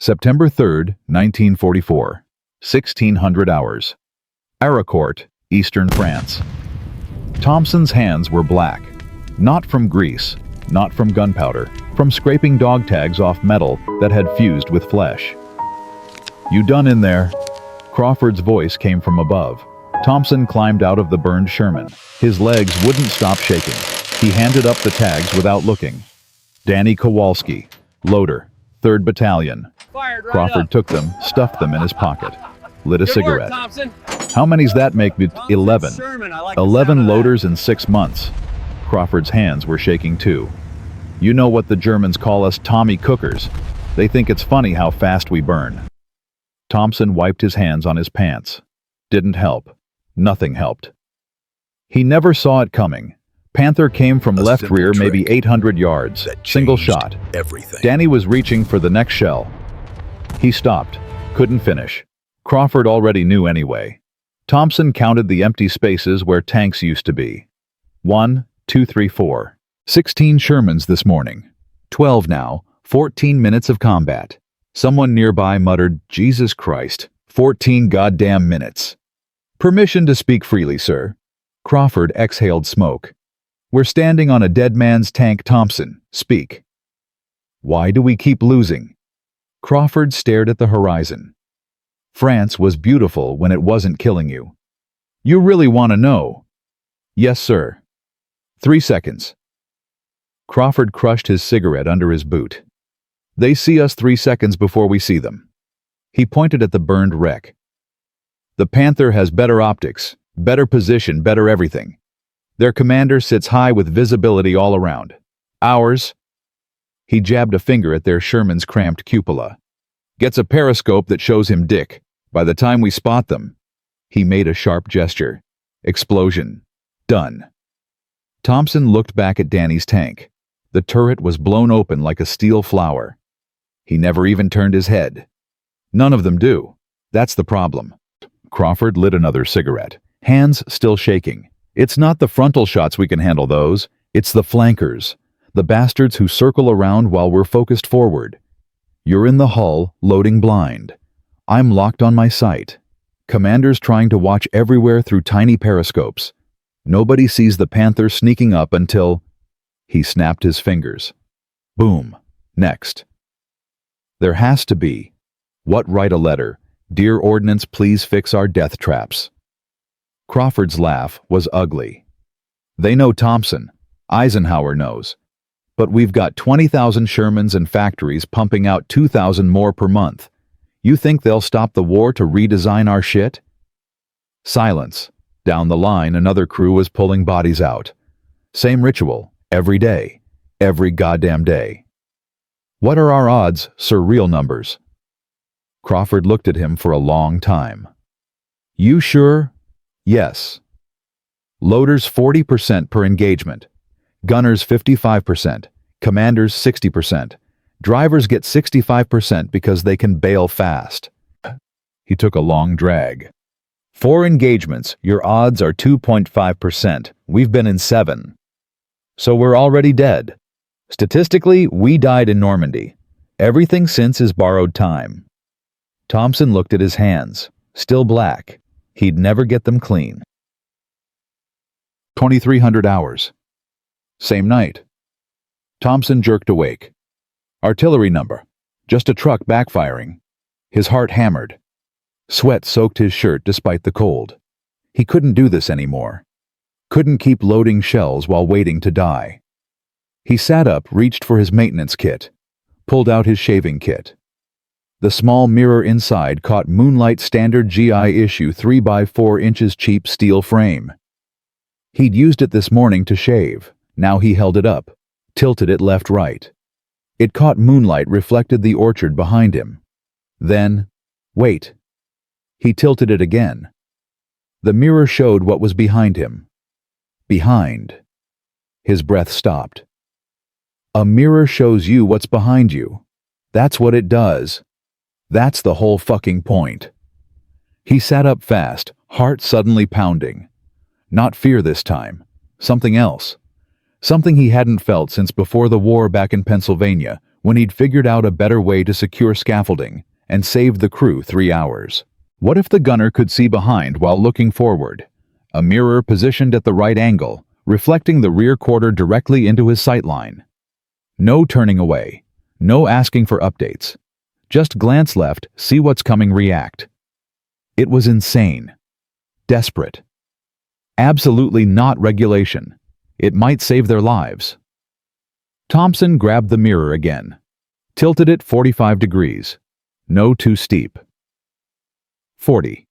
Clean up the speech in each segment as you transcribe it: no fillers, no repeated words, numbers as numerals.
September 3rd, 1944, 1600 hours. Aricourt, Eastern France. Thompson's hands were black. Not from grease, not from gunpowder, from scraping dog tags off metal that had fused with flesh. "You done in there?" Crawford's voice came from above. Thompson climbed out of the burned Sherman. His legs wouldn't stop shaking. He handed up the tags without looking. "Danny Kowalski, loader, 3rd Battalion." Crawford took them, stuffed them in his pocket, lit a cigarette. "How many's that make me?" 11. 11 loaders in 6 months. Crawford's hands were shaking too. "You know what the Germans call us, Tommy Cookers. They think it's funny how fast we burn." Thompson wiped his hands on his pants. Didn't help. Nothing helped. He never saw it coming. Panther came from left rear maybe 800 yards. Single shot. Everything. Danny was reaching for the next shell. He stopped. Couldn't finish. Crawford already knew anyway. Thompson counted the empty spaces where tanks used to be. 1, 2, 3, 4. 16 Shermans this morning. 12 now. 14 minutes of combat. Someone nearby muttered, "Jesus Christ, 14 goddamn minutes." "Permission to speak freely, sir." Crawford exhaled smoke. "We're standing on a dead man's tank, Thompson. Speak." "Why do we keep losing?" Crawford stared at the horizon. "France was beautiful when it wasn't killing you." "You really want to know?" "Yes, sir." 3 seconds. Crawford crushed his cigarette under his boot. "They see us 3 seconds before we see them." He pointed at the burned wreck. "The Panther has better optics, better position, better everything. Their commander sits high with visibility all around. Ours..." He jabbed a finger at their Sherman's cramped cupola. "Gets a periscope that shows him dick. By the time we spot them..." He made a sharp gesture. Explosion. Done. Thompson looked back at Danny's tank. The turret was blown open like a steel flower. He never even turned his head. None of them do. That's the problem. Crawford lit another cigarette, hands still shaking. "It's not the frontal shots we can handle those. It's the flankers. The bastards who circle around while we're focused forward. You're in the hull, loading blind. I'm locked on my sight. Commanders trying to watch everywhere through tiny periscopes. Nobody sees the Panther sneaking up until..." He snapped his fingers. Boom. Next. "There has to be. What, write a letter. Dear Ordnance, please fix our death traps." Crawford's laugh was ugly. "They know Thompson. Eisenhower knows. But we've got 20,000 Shermans and factories pumping out 2,000 more per month. You think they'll stop the war to redesign our shit?" Silence. Down the line, another crew was pulling bodies out. Same ritual. Every day. Every goddamn day. "What are our odds, sir? Real numbers?" Crawford looked at him for a long time. "You sure?" "Yes." "Loaders 40% per engagement. Gunners 55%. Commanders 60%. Drivers get 65% because they can bail fast." He took a long drag. "4 engagements, your odds are 2.5%. We've been in 7. So we're already dead. Statistically, we died in Normandy. Everything since is borrowed time." Thompson looked at his hands, still black. He'd never get them clean. 2,300 hours. Same night. Thompson jerked awake. Artillery number. Just a truck backfiring. His heart hammered. Sweat soaked his shirt despite the cold. He couldn't do this anymore. Couldn't keep loading shells while waiting to die. He sat up, reached for his maintenance kit, pulled out his shaving kit. The small mirror inside caught moonlight standard GI issue 3x4 inches cheap steel frame. He'd used it this morning to shave. Now he held it up, tilted it left-right. It caught moonlight, reflected the orchard behind him. Then, wait. He tilted it again. The mirror showed what was behind him. Behind. His breath stopped. A mirror shows you what's behind you. That's what it does. That's the whole fucking point. He sat up fast, heart suddenly pounding. Not fear this time. Something else. Something he hadn't felt since before the war back in Pennsylvania, when he'd figured out a better way to secure scaffolding and save the crew 3 hours. What if the gunner could see behind while looking forward? A mirror positioned at the right angle, reflecting the rear quarter directly into his sightline. No turning away. No asking for updates. Just glance left, see what's coming, react. It was insane. Desperate. Absolutely not regulation. It might save their lives. Thompson grabbed the mirror again. Tilted it 45 degrees. No too steep. 40.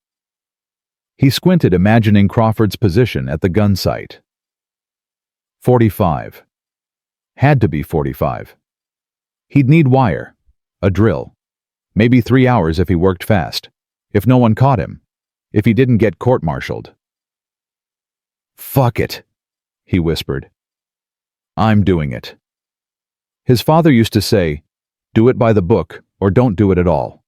He squinted, imagining Crawford's position at the gun sight. 45. Had to be 45. He'd need wire. A drill. Maybe 3 hours if he worked fast. If no one caught him. If he didn't get court-martialed. "Fuck it," he whispered. "I'm doing it." His father used to say, "Do it by the book, or don't do it at all."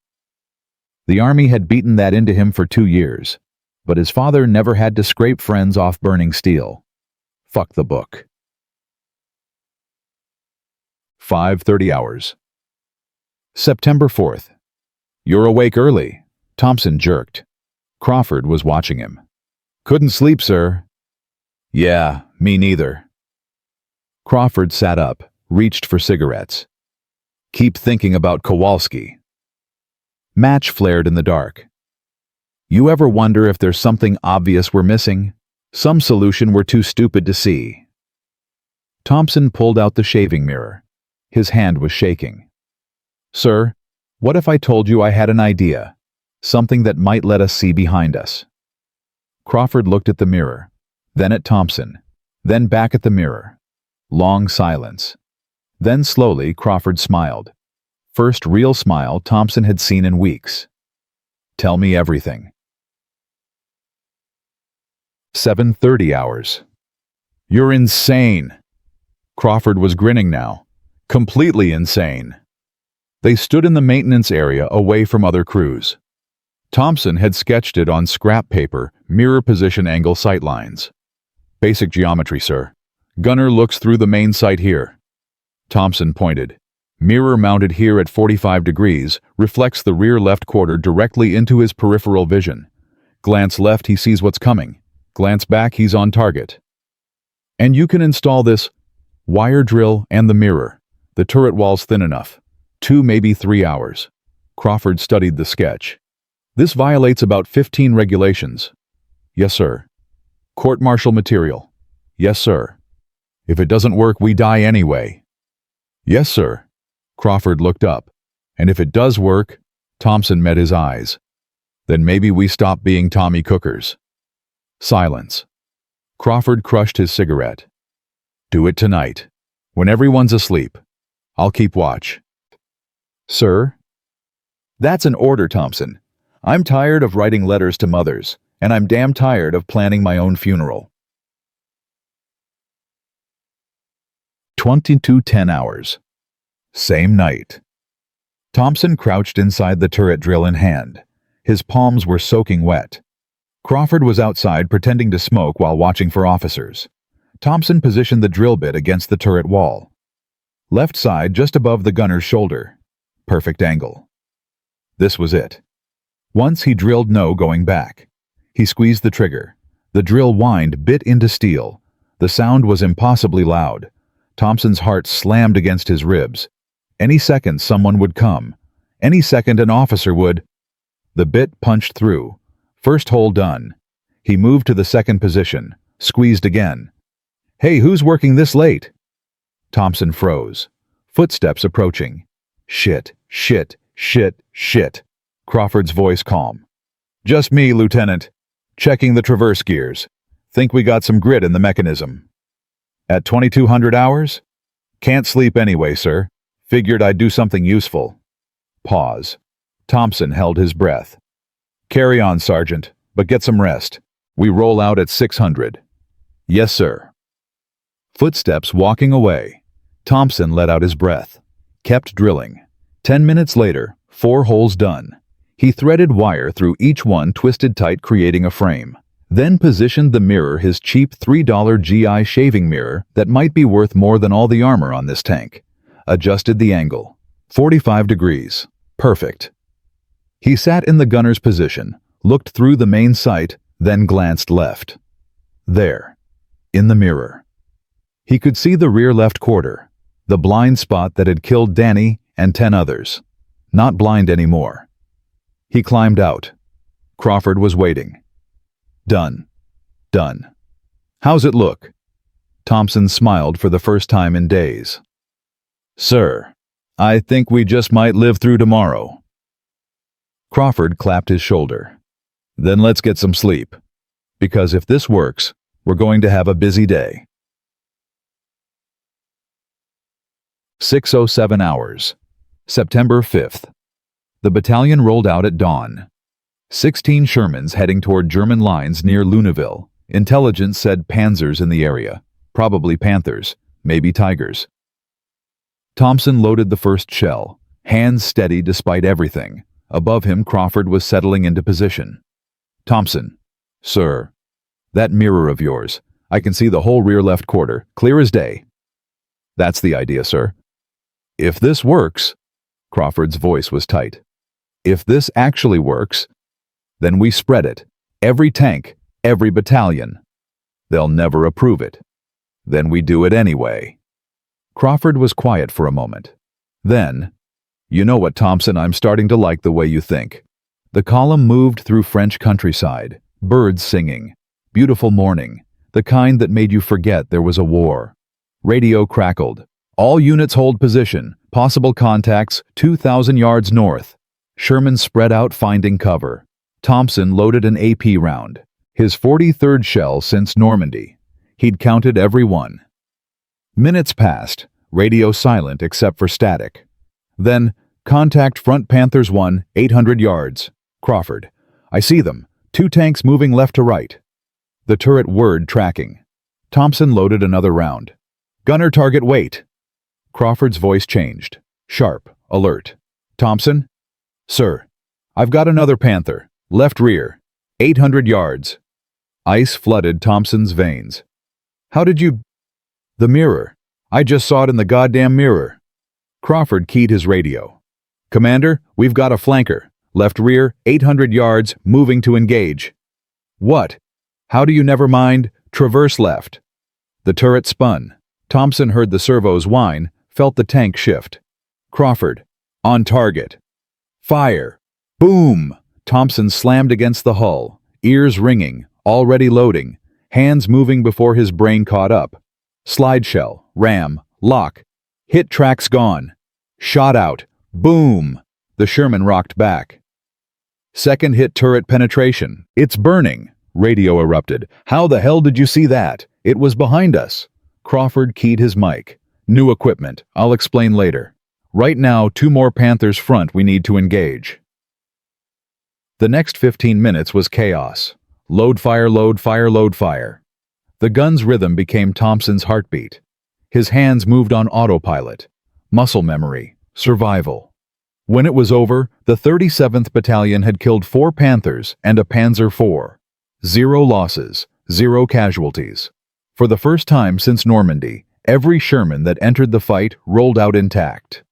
The Army had beaten that into him for 2 years, but his father never had to scrape friends off burning steel. Fuck the book. 5:30 hours. September 4th. "You're awake early," Thompson jerked. Crawford was watching him. "Couldn't sleep, sir." "Yeah, me neither." Crawford sat up, reached for cigarettes. "Keep thinking about Kowalski." Match flared in the dark. "You ever wonder if there's something obvious we're missing? Some solution we're too stupid to see?" Thompson pulled out the shaving mirror. His hand was shaking. "Sir, what if I told you I had an idea? Something that might let us see behind us?" Crawford looked at the mirror, then at Thompson, then back at the mirror. Long silence. Then slowly Crawford smiled. First real smile Thompson had seen in weeks. "Tell me everything." 7:30 hours. "You're insane." Crawford was grinning now. Completely insane. They stood in the maintenance area away from other crews. Thompson had sketched it on scrap paper, mirror position angle sightlines. "Basic geometry, sir. Gunner looks through the main sight here." Thompson pointed. "Mirror mounted here at 45 degrees, reflects the rear left quarter directly into his peripheral vision. Glance left, he sees what's coming. Glance back, he's on target. And you can install this wire drill and the mirror. The turret wall's thin enough. 2, maybe 3 hours." Crawford studied the sketch. "This violates about 15 regulations." "Yes, sir." "Court-martial material." "Yes, sir." "If it doesn't work, we die anyway." "Yes, sir." Crawford looked up. "And if it does work," Thompson met his eyes, "then maybe we stop being Tommy Cookers." Silence. Crawford crushed his cigarette. "Do it tonight. When everyone's asleep. I'll keep watch." "Sir?" "That's an order, Thompson. I'm tired of writing letters to mothers, and I'm damn tired of planning my own funeral." 22:10 hours. Same night. Thompson crouched inside the turret drill in hand. His palms were soaking wet. Crawford was outside pretending to smoke while watching for officers. Thompson positioned the drill bit against the turret wall. Left side just above the gunner's shoulder. Perfect angle. This was it. Once he drilled, no going back. He squeezed the trigger. The drill whined, bit into steel. The sound was impossibly loud. Thompson's heart slammed against his ribs. Any second someone would come. Any second an officer would. The bit punched through. First hole done. He moved to the second position. Squeezed again. "Hey, who's working this late?" Thompson froze. Footsteps approaching. "Shit, shit, shit, shit." Crawford's voice calm. "Just me, Lieutenant. Checking the traverse gears. Think we got some grit in the mechanism." "At 2200 hours? Can't sleep anyway, sir. Figured I'd do something useful." Pause. Thompson held his breath. "Carry on, Sergeant, but get some rest. We roll out at 600. "Yes, sir." Footsteps walking away. Thompson let out his breath. Kept drilling. 10 minutes later, 4 holes done. He threaded wire through each one, twisted tight, creating a frame. Then positioned the mirror, his cheap $3 GI shaving mirror that might be worth more than all the armor on this tank. adjusted the angle. 45 degrees. Perfect. He sat in the gunner's position, looked through the main sight, then glanced left. There, in the mirror. He could see the rear left quarter, the blind spot that had killed Danny and 10 others. Not blind anymore. He climbed out. Crawford was waiting. Done. Done. How's it look? Thompson smiled for the first time in days. Sir, I think we just might live through tomorrow. Crawford clapped his shoulder. Then let's get some sleep. Because if this works, we're going to have a busy day. 6:07 hours. September 5th. The battalion rolled out at dawn. 16 Shermans heading toward German lines near Luneville. Intelligence said Panzers in the area. Probably Panthers, maybe Tigers. Thompson loaded the first shell, hands steady despite everything. Above him, Crawford was settling into position. Thompson. Sir. That mirror of yours. I can see the whole rear left quarter, clear as day. That's the idea, sir. If this works, Crawford's voice was tight. If this actually works, then we spread it. Every tank, every battalion. They'll never approve it. Then we do it anyway. Crawford was quiet for a moment. Then, you know what, Thompson, I'm starting to like the way you think. The column moved through French countryside, birds singing, beautiful morning, the kind that made you forget there was a war. Radio crackled. All units hold position, possible contacts 2,000 yards north. Sherman spread out finding cover. Thompson loaded an AP round, his 43rd shell since Normandy. He'd counted every one. Minutes passed, radio silent except for static. Then, contact front Panthers 1, 800 yards. Crawford. I see them. 2 tanks moving left to right. The turret whirred tracking. Thompson loaded another round. Gunner target wait. Crawford's voice changed. Sharp, alert. Thompson? Sir. I've got another Panther. Left rear. 800 yards. Ice flooded Thompson's veins. How did you... The mirror. I just saw it in the goddamn mirror. Crawford keyed his radio. Commander, we've got a flanker. Left rear, 800 yards, moving to engage. What? How do you never mind? Traverse left. The turret spun. Thompson heard the servos whine, felt the tank shift. Crawford. On target. Fire. Boom! Thompson slammed against the hull, ears ringing, already loading, hands moving before his brain caught up. Slide shell, ram, lock. Hit tracks gone. Shot out. Boom! The Sherman rocked back. Second hit turret penetration. It's burning. Radio erupted. How the hell did you see that? It was behind us. Crawford keyed his mic. New equipment. I'll explain later. Right now, 2 more Panthers front we need to engage. The next 15 minutes was chaos. Load fire, load fire, load fire. The gun's rhythm became Thompson's heartbeat. His hands moved on autopilot. Muscle memory. Survival. When it was over, the 37th Battalion had killed 4 Panthers and a Panzer IV. 0 losses, 0 casualties. For the first time since Normandy, every Sherman that entered the fight rolled out intact.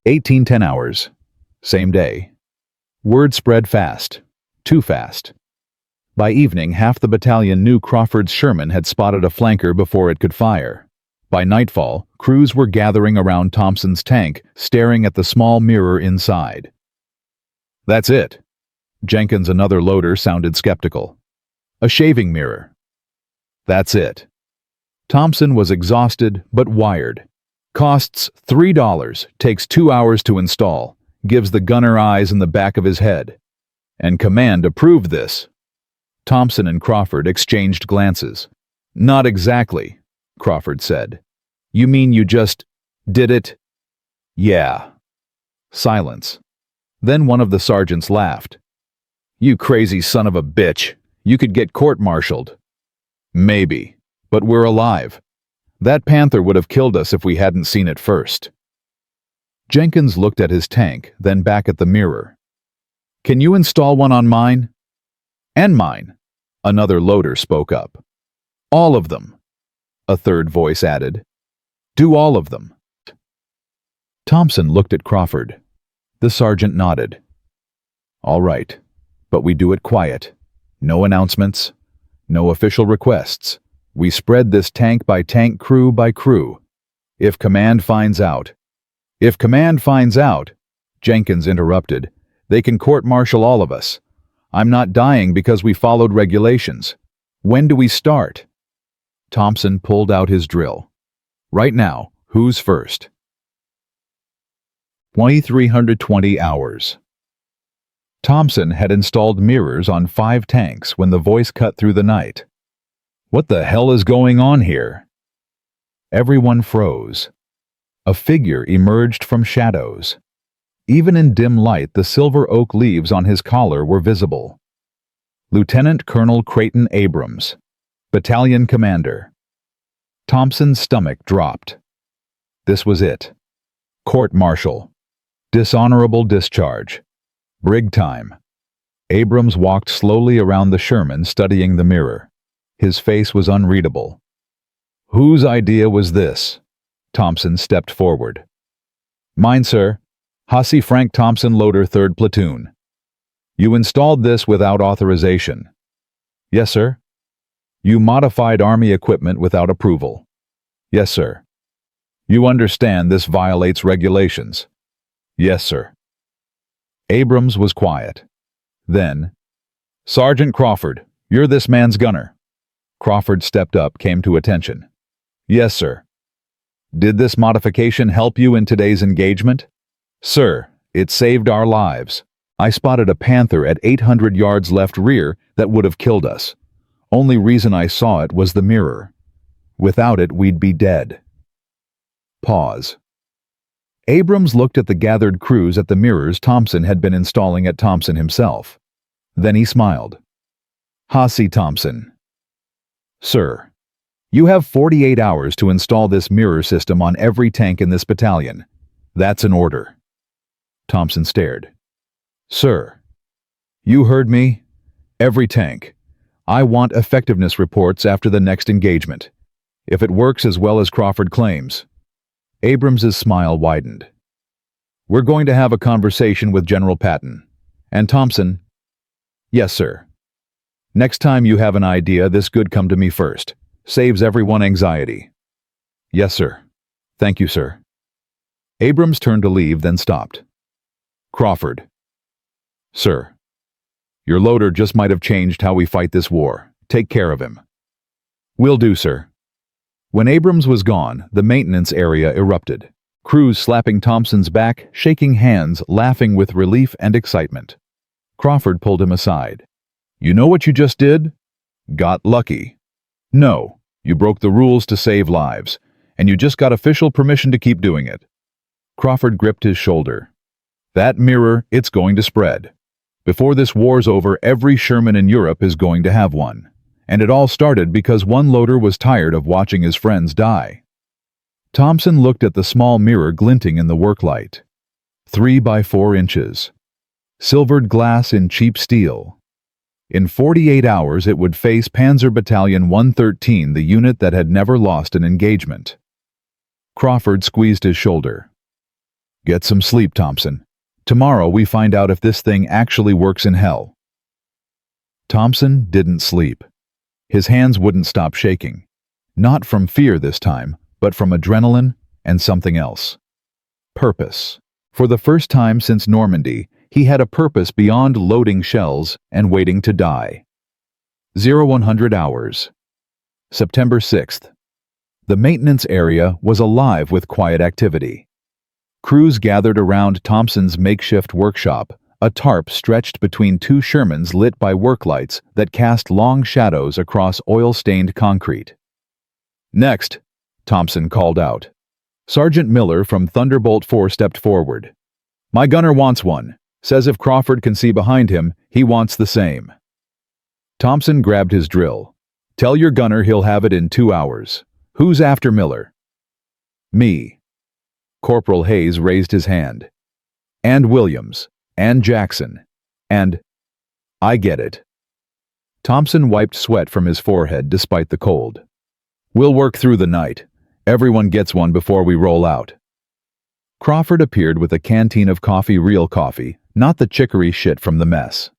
1810 hours. Same day. Word spread fast. Too fast. By evening, half the battalion knew Crawford's Sherman had spotted a flanker before it could fire. By nightfall, crews were gathering around Thompson's tank, staring at the small mirror inside. That's it. Jenkins, another loader, sounded skeptical. A shaving mirror. That's it. Thompson was exhausted but wired. Costs $3, takes 2 hours to install, gives the gunner eyes in the back of his head. And command approved this. Thompson and Crawford exchanged glances. Not exactly, Crawford said. You mean you just did it? Yeah. Silence. Then one of the sergeants laughed. You crazy son of a bitch. You could get court-martialed. Maybe, but we're alive. That Panther would have killed us if we hadn't seen it first. Jenkins looked at his tank, then back at the mirror. Can you install one on mine? And mine, another loader spoke up. All of them, a third voice added. Do all of them. Thompson looked at Crawford. The sergeant nodded. All right, but we do it quiet. No announcements, no official requests. We spread this tank by tank, crew by crew. If command finds out, Jenkins interrupted, they can court-martial all of us. I'm not dying because we followed regulations. When do we start? Thompson pulled out his drill. Right now, who's first? 2320 hours. Thompson had installed mirrors on 5 tanks when the voice cut through the night. What the hell is going on here? Everyone froze. A figure emerged from shadows. Even in dim light, the silver oak leaves on his collar were visible. Lieutenant Colonel Creighton Abrams, battalion commander. Thompson's stomach dropped. This was it. Court-martial. Dishonorable discharge. Brig time. Abrams walked slowly around the Sherman, studying the mirror. His face was unreadable. Whose idea was this? Thompson stepped forward. Mine, sir. Hussey Frank Thompson, loader, 3rd Platoon. You installed this without authorization. Yes, sir. You modified Army equipment without approval. Yes, sir. You understand this violates regulations. Yes, sir. Abrams was quiet. Then, Sergeant Crawford, you're this man's gunner. Crawford stepped up, came to attention. Yes, sir. Did this modification help you in today's engagement? Sir, it saved our lives. I spotted a Panther at 800 yards left rear that would have killed us. Only reason I saw it was the mirror. Without it, we'd be dead. Pause. Abrams looked at the gathered crews at the mirrors Thompson had been installing at Thompson himself. Then he smiled. Hussey Thompson. Sir, you have 48 hours to install this mirror system on every tank in this battalion. That's an order. Thompson stared. Sir, you heard me? Every tank. I want effectiveness reports after the next engagement. If it works as well as Crawford claims. Abrams's smile widened. We're going to have a conversation with General Patton. And Thompson. Yes, sir. Next time you have an idea, this could come to me first. Saves everyone anxiety. Yes, sir. Thank you, sir. Abrams turned to leave, then stopped. Crawford. Sir. Your loader just might have changed how we fight this war. Take care of him. Will do, sir. When Abrams was gone, the maintenance area erupted. Crews slapping Thompson's back, shaking hands, laughing with relief and excitement. Crawford pulled him aside. You know what you just did? Got lucky. No, you broke the rules to save lives, and you just got official permission to keep doing it. Crawford gripped his shoulder. That mirror, it's going to spread. Before this war's over, every Sherman in Europe is going to have one. And it all started because one loader was tired of watching his friends die. Thompson looked at the small mirror glinting in the work light. 3 by 4 inches. Silvered glass in cheap steel. In 48 hours it would face Panzer Battalion 113, the unit that had never lost an engagement. Crawford squeezed his shoulder. Get some sleep, Thompson. Tomorrow we find out if this thing actually works in hell. Thompson didn't sleep. His hands wouldn't stop shaking. Not from fear this time, but from adrenaline and something else. Purpose. For the first time since Normandy, he had a purpose beyond loading shells and waiting to die. 0100 hours. September 6th. The maintenance area was alive with quiet activity. Crews gathered around Thompson's makeshift workshop, a tarp stretched between 2 Shermans lit by work lights that cast long shadows across oil-stained concrete. Next, Thompson called out. Sergeant Miller from Thunderbolt 4 stepped forward. My gunner wants one. Says if Crawford can see behind him, he wants the same. Thompson grabbed his drill. Tell your gunner he'll have it in 2 hours. Who's after Miller? Me. Corporal Hayes raised his hand. And Williams. And Jackson. And... I get it. Thompson wiped sweat from his forehead despite the cold. We'll work through the night. Everyone gets one before we roll out. Crawford appeared with a canteen of coffee, real coffee, not the chicory shit from the mess.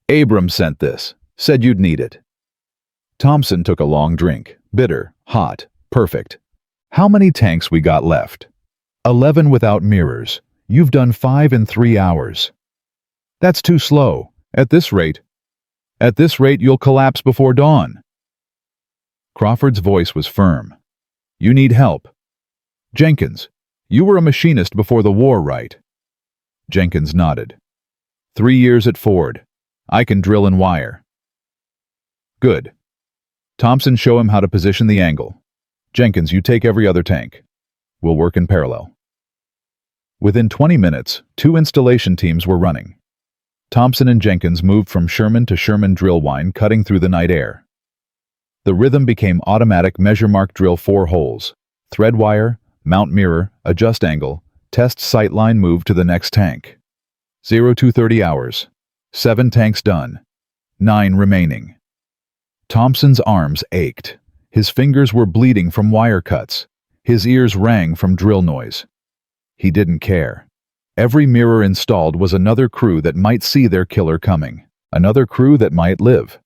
Abrams sent this, said you'd need it. Thompson took a long drink, bitter, hot, perfect. How many tanks we got left? 11 without mirrors. You've done 5 in 3 hours. That's too slow. At this rate, you'll collapse before dawn. Crawford's voice was firm. You need help. Jenkins, you were a machinist before the war, right? Jenkins nodded. 3 years at Ford. I can drill and wire. Good. Thompson, show him how to position the angle. Jenkins, you take every other tank. We'll work in parallel. Within 20 minutes, 2 installation teams were running. Thompson and Jenkins moved from Sherman to Sherman drill wine, cutting through the night air. The rhythm became automatic. Measure, mark, drill 4 holes. Thread wire, mount mirror, adjust angle, test sight line, move to the next tank. 0 to 30 hours. 7 tanks done. 9 remaining. Thompson's arms ached. His fingers were bleeding from wire cuts. His ears rang from drill noise. He didn't care. Every mirror installed was another crew that might see their killer coming. Another crew that might live.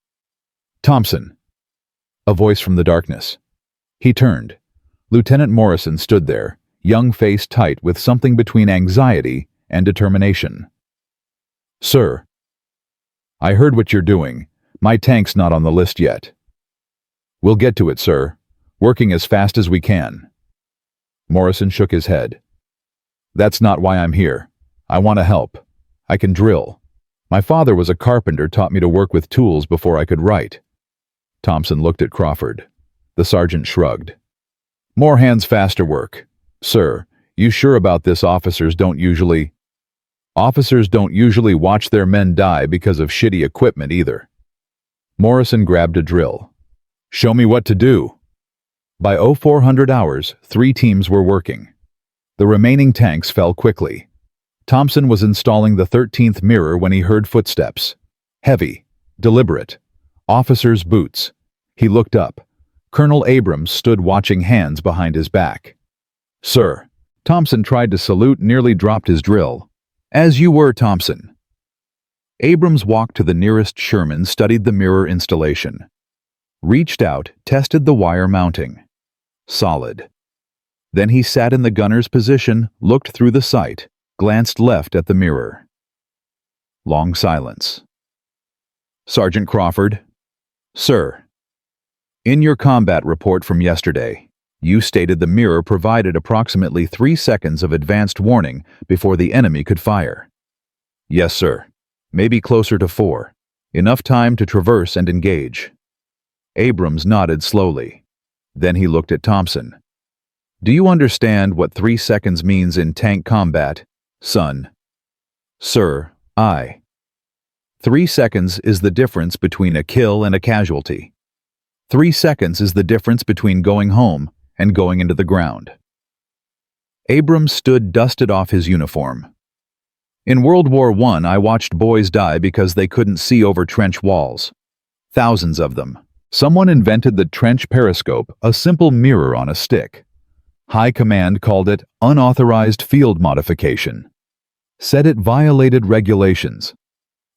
Thompson. A voice from the darkness. He turned. Lieutenant Morrison stood there, young face tight with something between anxiety and determination. Sir. I heard what you're doing. My tank's not on the list yet. We'll get to it, sir. Working as fast as we can. Morrison shook his head. That's not why I'm here. I want to help. I can drill. My father was a carpenter, taught me to work with tools before I could write. Thompson looked at Crawford. The sergeant shrugged. More hands, faster work. Sir, you sure about this? Officers don't usually watch their men die because of shitty equipment either. Morrison grabbed a drill. Show me what to do. By 0400 hours, 3 teams were working. The remaining tanks fell quickly. Thompson was installing the 13th mirror when he heard footsteps. Heavy, deliberate. Officers' boots. He looked up. Colonel Abrams stood watching, hands behind his back. Sir. Thompson tried to salute, nearly dropped his drill. As you were, Thompson. Abrams walked to the nearest Sherman, studied the mirror installation. Reached out, tested the wire mounting. Solid. Then he sat in the gunner's position, looked through the sight, glanced left at the mirror. Long silence. Sergeant Crawford. Sir. In your combat report from yesterday, you stated the mirror provided approximately 3 seconds of advanced warning before the enemy could fire. Yes, sir. Maybe closer to 4. Enough time to traverse and engage. Abrams nodded slowly. Then he looked at Thompson. Do you understand what 3 seconds means in tank combat, son? Sir, I. 3 seconds is the difference between a kill and a casualty. 3 seconds is the difference between going home and going into the ground. Abrams stood, dusted off his uniform. In World War I, I watched boys die because they couldn't see over trench walls. Thousands of them. Someone invented the trench periscope, a simple mirror on a stick. High Command called it unauthorized field modification. Said it violated regulations.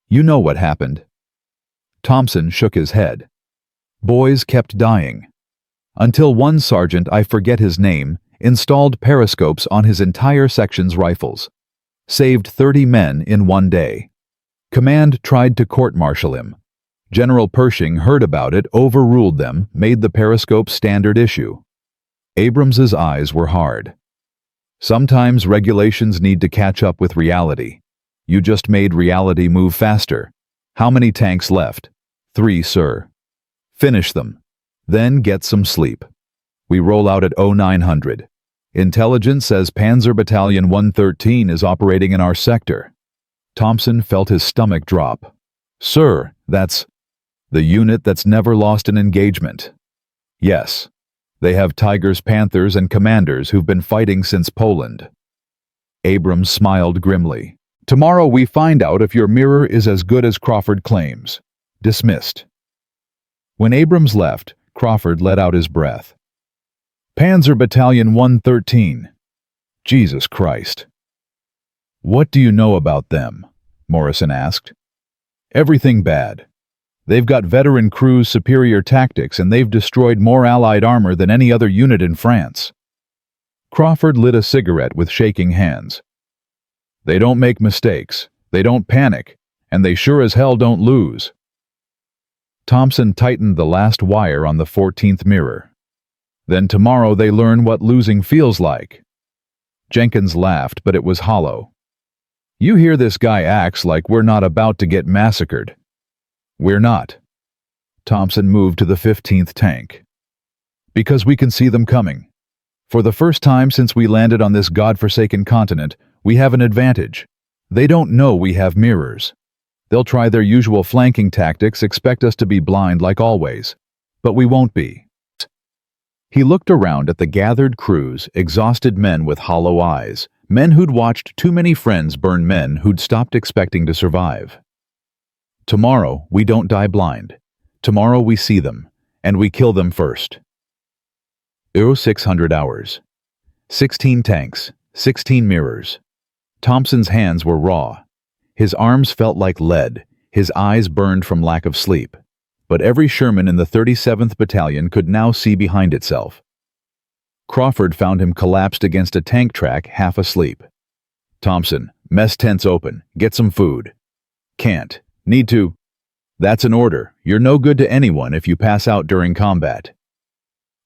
You know what happened. Thompson shook his head. Boys kept dying. Until one sergeant, I forget his name, installed periscopes on his entire section's rifles. Saved 30 men in 1 day. Command tried to court-martial him. General Pershing heard about it, overruled them, made the periscope standard issue. Abrams's eyes were hard. Sometimes regulations need to catch up with reality. You just made reality move faster. How many tanks left? 3, sir. Finish them. Then get some sleep. We roll out at 0900. Intelligence says Panzer Battalion 113 is operating in our sector. Thompson felt his stomach drop. Sir, that's the unit that's never lost an engagement. Yes. They have Tigers, Panthers, and commanders who've been fighting since Poland. Abrams smiled grimly. Tomorrow we find out if your mirror is as good as Crawford claims. Dismissed. When Abrams left, Crawford let out his breath. Panzer Battalion 113. Jesus Christ. What do you know about them? Morrison asked. Everything bad. They've got veteran crews, superior tactics, and they've destroyed more Allied armor than any other unit in France. Crawford lit a cigarette with shaking hands. They don't make mistakes, they don't panic, and they sure as hell don't lose. Thompson tightened the last wire on the 14th mirror. Then tomorrow they learn what losing feels like. Jenkins laughed, but it was hollow. You hear this guy acts like we're not about to get massacred. We're not. Thompson moved to the 15th tank. Because we can see them coming. For the first time since we landed on this godforsaken continent, we have an advantage. They don't know we have mirrors. They'll try their usual flanking tactics, expect us to be blind like always. But we won't be. He looked around at the gathered crews, exhausted men with hollow eyes, men who'd watched too many friends burn, men who'd stopped expecting to survive. Tomorrow, we don't die blind. Tomorrow we see them, and we kill them first. 600 hours. 16 tanks, 16 mirrors. Thompson's hands were raw. His arms felt like lead, his eyes burned from lack of sleep. But every Sherman in the 37th Battalion could now see behind itself. Crawford found him collapsed against a tank track, half asleep. Thompson, mess tent's open, get some food. Can't. Need to. That's an order. You're no good to anyone if you pass out during combat.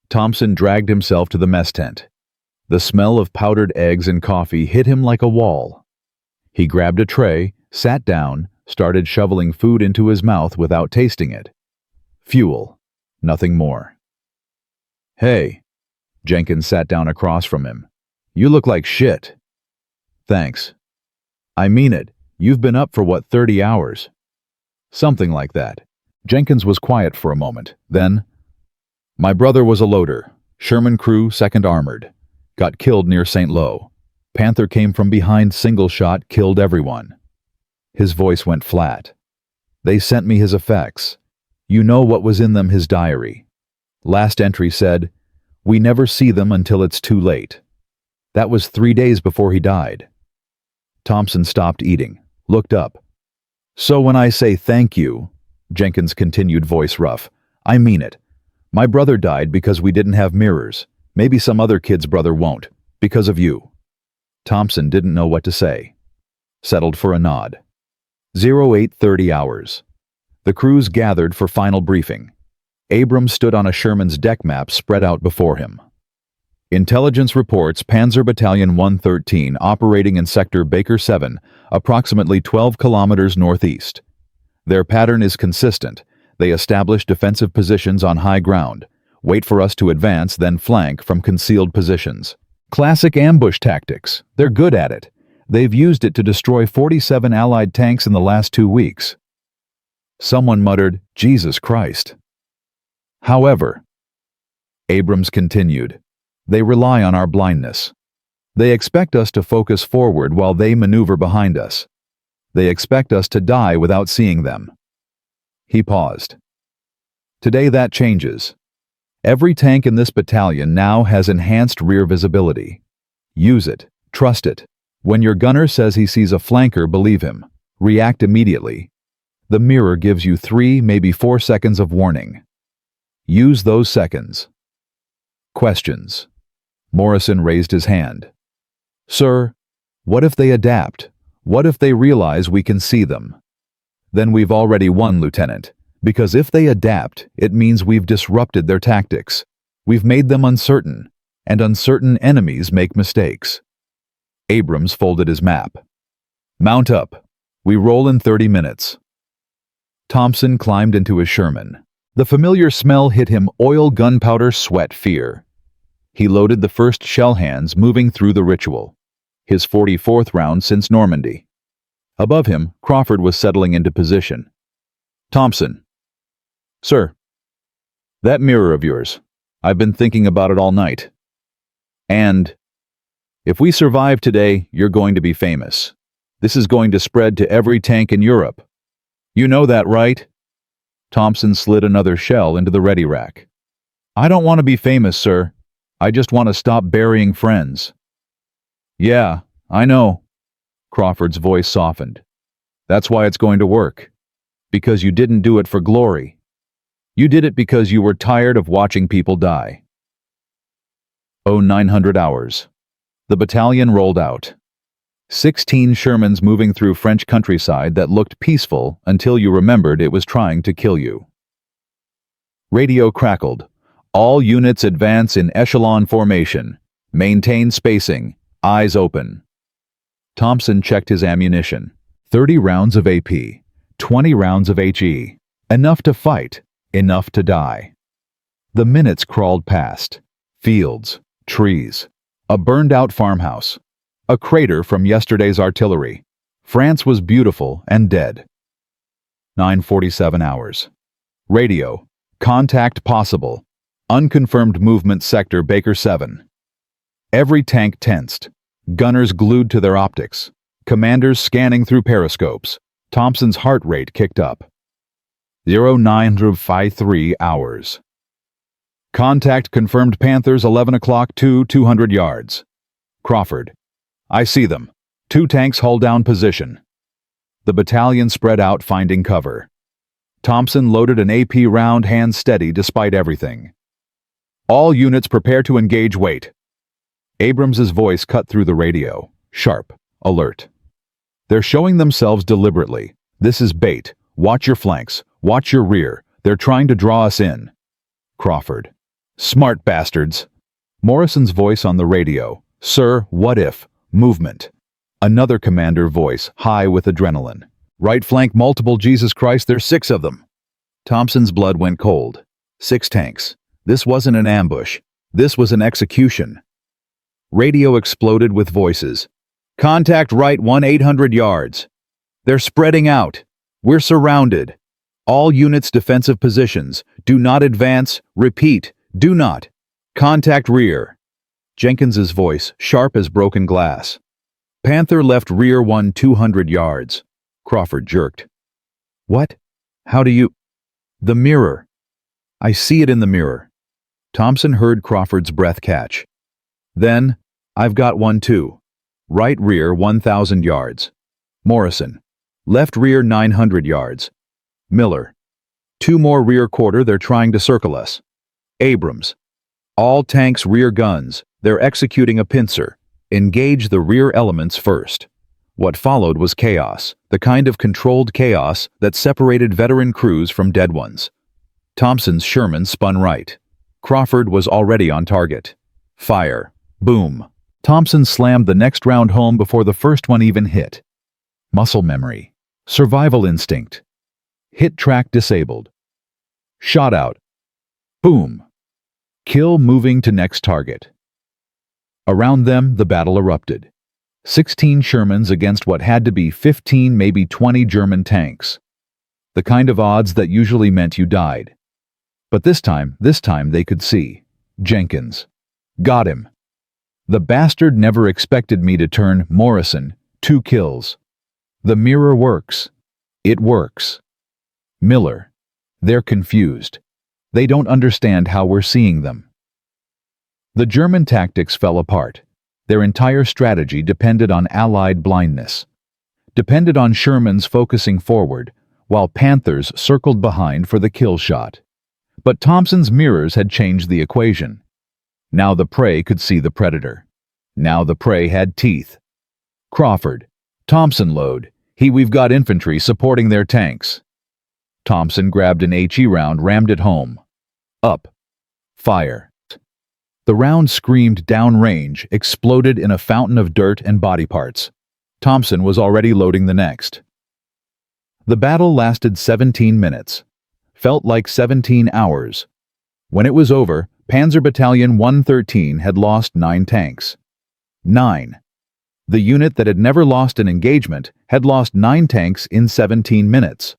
Thompson dragged himself to the mess tent. The smell of powdered eggs and coffee hit him like a wall. He grabbed a tray, sat down, started shoveling food into his mouth without tasting it. Fuel. Nothing more. Hey. Jenkins sat down across from him. You look like shit. Thanks. I mean it. You've been up for what, 30 hours? Something like that. Jenkins was quiet for a moment. Then, my brother was a loader. Sherman crew, 2nd Armored. Got killed near St. Lo. Panther came from behind, single shot, killed everyone. His voice went flat. They sent me his effects. You know what was in them, his diary. Last entry said, we never see them until it's too late. That was 3 days before he died. Thompson stopped eating, looked up. So when I say thank you, Jenkins continued, voice rough, I mean it. My brother died because we didn't have mirrors. Maybe some other kid's brother won't, because of you. Thompson didn't know what to say. Settled for a nod. 0830 hours. The crews gathered for final briefing. Abrams stood on a Sherman's deck map spread out before him. Intelligence reports Panzer Battalion 113 operating in Sector Baker 7, approximately 12 kilometers northeast. Their pattern is consistent. They establish defensive positions on high ground, wait for us to advance, then flank from concealed positions. Classic ambush tactics. They're good at it. They've used it to destroy 47 Allied tanks in the last 2 weeks. Someone muttered, Jesus Christ. However, Abrams continued, they rely on our blindness. They expect us to focus forward while they maneuver behind us. They expect us to die without seeing them. He paused. Today that changes. Every tank in this battalion now has enhanced rear visibility. Use it. Trust it. When your gunner says he sees a flanker, believe him. React immediately. The mirror gives you 3, maybe 4 seconds of warning. Use those seconds. Questions. Morrison raised his hand. Sir, what if they adapt? What if they realize we can see them? Then we've already won, Lieutenant. Because if they adapt, it means we've disrupted their tactics. We've made them uncertain, and uncertain enemies make mistakes. Abrams folded his map. Mount up. We roll in 30 minutes. Thompson climbed into his Sherman. The familiar smell hit him, oil, gunpowder, sweat, fear. He loaded the first shell hands, moving through the ritual. His 44th round since Normandy. Above him, Crawford was settling into position. Thompson. Sir. That mirror of yours. I've been thinking about it all night. And if we survive today, you're going to be famous. This is going to spread to every tank in Europe. You know that, right? Thompson slid another shell into the ready rack. I don't want to be famous, sir. I just want to stop burying friends." "Yeah, I know." Crawford's voice softened. "That's why it's going to work. Because you didn't do it for glory. You did it because you were tired of watching people die." 900 hours. The battalion rolled out. 16 Shermans moving through French countryside that looked peaceful until you remembered it was trying to kill you. Radio crackled. "All units advance in echelon formation. Maintain spacing. Eyes open." Thompson checked his ammunition. 30 rounds of AP. 20 rounds of HE. Enough to fight. Enough to die. The minutes crawled past. Fields. Trees. A burned-out farmhouse. A crater from yesterday's artillery. France was beautiful and dead. 9:47 hours. Radio. "Contact possible. Unconfirmed movement sector Baker 7. Every tank tensed. Gunners glued to their optics. Commanders scanning through periscopes. Thompson's heart rate kicked up. 0953 hours. "Contact confirmed Panthers 11 o'clock 200 yards. Crawford. "I see them. 2 tanks hull down position." The battalion spread out finding cover. Thompson loaded an AP round hand steady despite everything. "All units prepare to engage. Wait." Abrams's voice cut through the radio. Sharp. Alert. "They're showing themselves deliberately. This is bait. Watch your flanks. Watch your rear. They're trying to draw us in." Crawford. "Smart bastards." Morrison's voice on the radio. "Sir, what if? Movement." Another commander voice, high with adrenaline. "Right flank multiple. Jesus Christ, there's 6 of them." Thompson's blood went cold. 6 tanks. This wasn't an ambush. This was an execution. Radio exploded with voices. "Contact right 1-800 yards. They're spreading out. We're surrounded. All units defensive positions. Do not advance. Repeat. Do not. Contact rear." Jenkins's voice, sharp as broken glass. "Panther left rear 200 yards. Crawford jerked. "What? How do you—" "The mirror. I see it in the mirror." Thompson heard Crawford's breath catch. "Then, I've got one too. Right rear 1,000 yards. Morrison. Left rear 900 yards. Miller. 2 more rear quarter. They're trying to circle us. Abrams. All tanks rear guns. They're executing a pincer. Engage the rear elements first." What followed was chaos, the kind of controlled chaos that separated veteran crews from dead ones. Thompson's Sherman spun right. Crawford was already on target. Fire. Boom. Thompson slammed the next round home before the first one even hit. Muscle memory. Survival instinct. Hit track disabled. Shot out. Boom. Kill moving to next target. Around them, the battle erupted. 16 Shermans against what had to be 15, maybe 20 German tanks. The kind of odds that usually meant you died. But this time they could see. Jenkins. "Got him. The bastard never expected me to turn. Morrison. 2 kills. The mirror works. It works." Miller. "They're confused. They don't understand how we're seeing them." The German tactics fell apart. Their entire strategy depended on Allied blindness. Depended on Shermans focusing forward, while Panthers circled behind for the kill shot. But Thompson's mirrors had changed the equation. Now the prey could see the predator. Now the prey had teeth. Crawford. "Thompson load. We've got infantry supporting their tanks." Thompson grabbed an HE round, rammed it home. Up. Fire. The round screamed downrange, exploded in a fountain of dirt and body parts. Thompson was already loading the next. The battle lasted 17 minutes. Felt like 17 hours. When it was over, Panzer Battalion 113 had lost 9 tanks. 9. The unit that had never lost an engagement had lost 9 tanks in 17 minutes.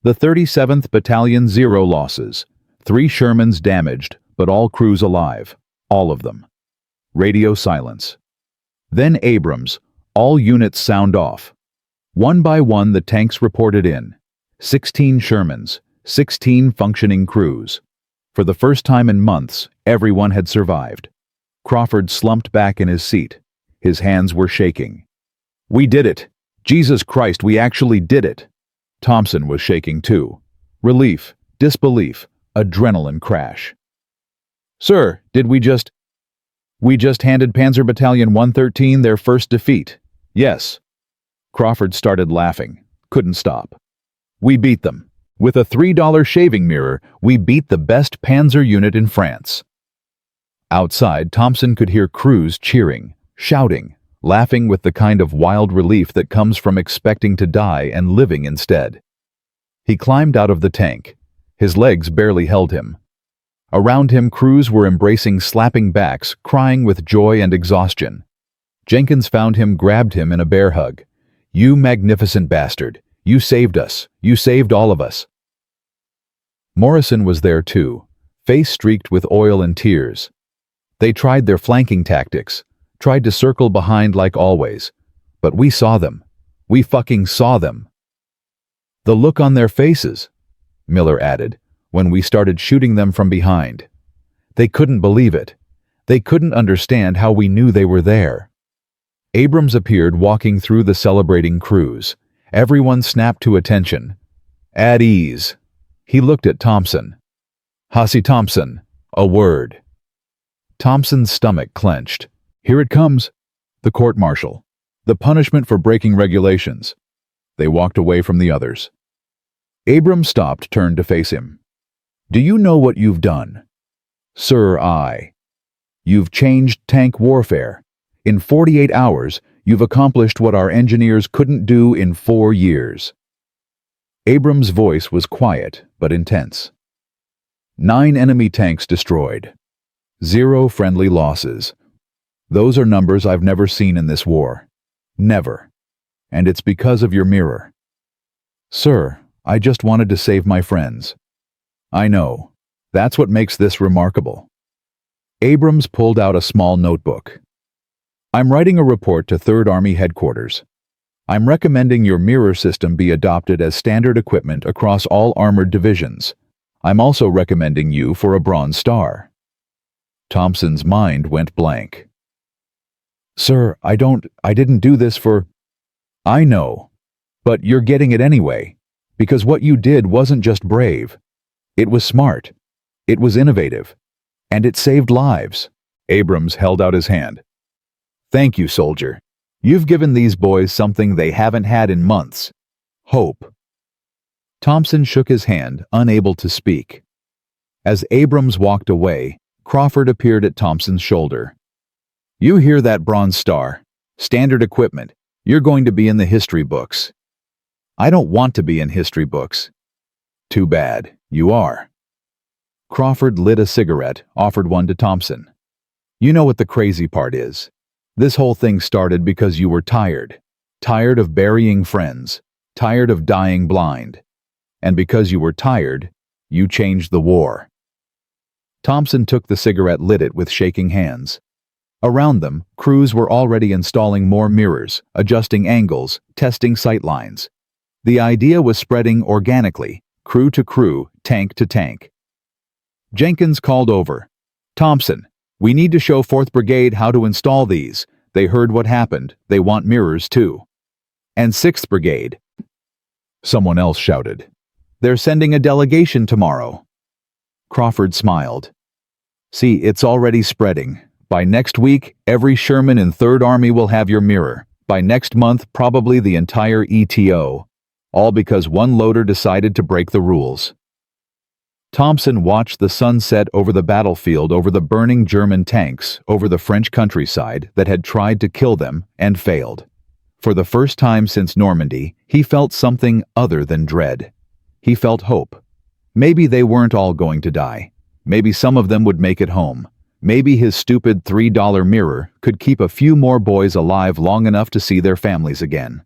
The 37th Battalion 0 losses. 3 Shermans damaged, but all crews alive. All of them. Radio silence. Then Abrams. All units sound off. One by one the tanks reported in. 16 Shermans. 16 functioning crews. For the first time in months, everyone had survived. Crawford slumped back in his seat. His hands were shaking. "We did it! Jesus Christ, we actually did it!" Thompson was shaking too. Relief, disbelief, adrenaline crash. "Sir, did we just handed Panzer Battalion 113 their first defeat." "Yes." Crawford started laughing. Couldn't stop. "We beat them. With a $3 shaving mirror, we beat the best Panzer unit in France." Outside, Thompson could hear crews cheering, shouting, laughing with the kind of wild relief that comes from expecting to die and living instead. He climbed out of the tank. His legs barely held him. Around him, crews were embracing, slapping backs, crying with joy and exhaustion. Jenkins found him, grabbed him in a bear hug. "You magnificent bastard! You saved us! You saved all of us!" Morrison was there too, face streaked with oil and tears. They tried their flanking tactics, tried to circle behind like always, but we saw them. We fucking saw them. "The look on their faces," Miller added, "when we started shooting them from behind. They couldn't believe it. They couldn't understand how we knew they were there." Abrams appeared walking through the celebrating crews. Everyone snapped to attention. "At ease." He looked at Thompson. "Hussy Thompson, a word." Thompson's stomach clenched. "Here it comes." The court-martial. The punishment for breaking regulations. They walked away from the others. Abrams stopped, turned to face him. "Do you know what you've done?" "Sir, You've changed tank warfare. In 48 hours, you've accomplished what our engineers couldn't do in 4 years." Abrams' voice was quiet but intense. 9 enemy tanks destroyed. 0 friendly losses. Those are numbers I've never seen in this war. Never. And it's because of your mirror. "Sir, I just wanted to save my friends." "I know. That's what makes this remarkable." Abrams pulled out a small notebook. "I'm writing a report to 3rd Army Headquarters. I'm recommending your mirror system be adopted as standard equipment across all armored divisions. I'm also recommending you for a Bronze Star." Thompson's mind went blank. "Sir, I didn't do this for—" "I know. But you're getting it anyway. Because what you did wasn't just brave. It was smart. It was innovative. And it saved lives." Abrams held out his hand. "Thank you, soldier. You've given these boys something they haven't had in months. Hope." Thompson shook his hand, unable to speak. As Abrams walked away, Crawford appeared at Thompson's shoulder. "You hear that, Bronze Star? Standard equipment. You're going to be in the history books." "I don't want to be in history books." "Too bad. You are." Crawford lit a cigarette, offered one to Thompson. "You know what the crazy part is? This whole thing started because you were tired. Tired of burying friends. Tired of dying blind. And because you were tired, you changed the war." Thompson took the cigarette, lit it with shaking hands. Around them, crews were already installing more mirrors, adjusting angles, testing sight lines. The idea was spreading organically, crew to crew, tank to tank. Jenkins called over. "Thompson, we need to show 4th Brigade how to install these. They heard what happened. They want mirrors too." "And 6th Brigade." Someone else shouted. "They're sending a delegation tomorrow." Crawford smiled. "See, it's already spreading. By next week, every Sherman in 3rd Army will have your mirror. By next month, probably the entire ETO. All because one loader decided to break the rules." Thompson watched the sun set over the battlefield, over the burning German tanks, over the French countryside that had tried to kill them and failed. For the first time since Normandy, he felt something other than dread. He felt hope. Maybe they weren't all going to die. Maybe some of them would make it home. Maybe his stupid $3 mirror could keep a few more boys alive long enough to see their families again.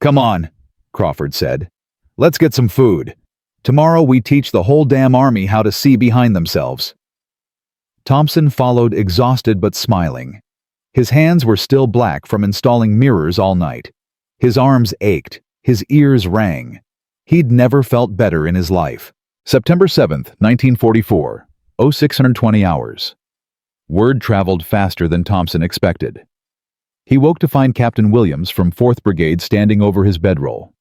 "Come on," Crawford said. "Let's get some food. Tomorrow we teach the whole damn army how to see behind themselves." Thompson followed, exhausted but smiling. His hands were still black from installing mirrors all night. His arms ached. His ears rang. He'd never felt better in his life. September 7th, 1944, 0620 hours. Word traveled faster than Thompson expected. He woke to find Captain Williams from 4th Brigade standing over his bedroll.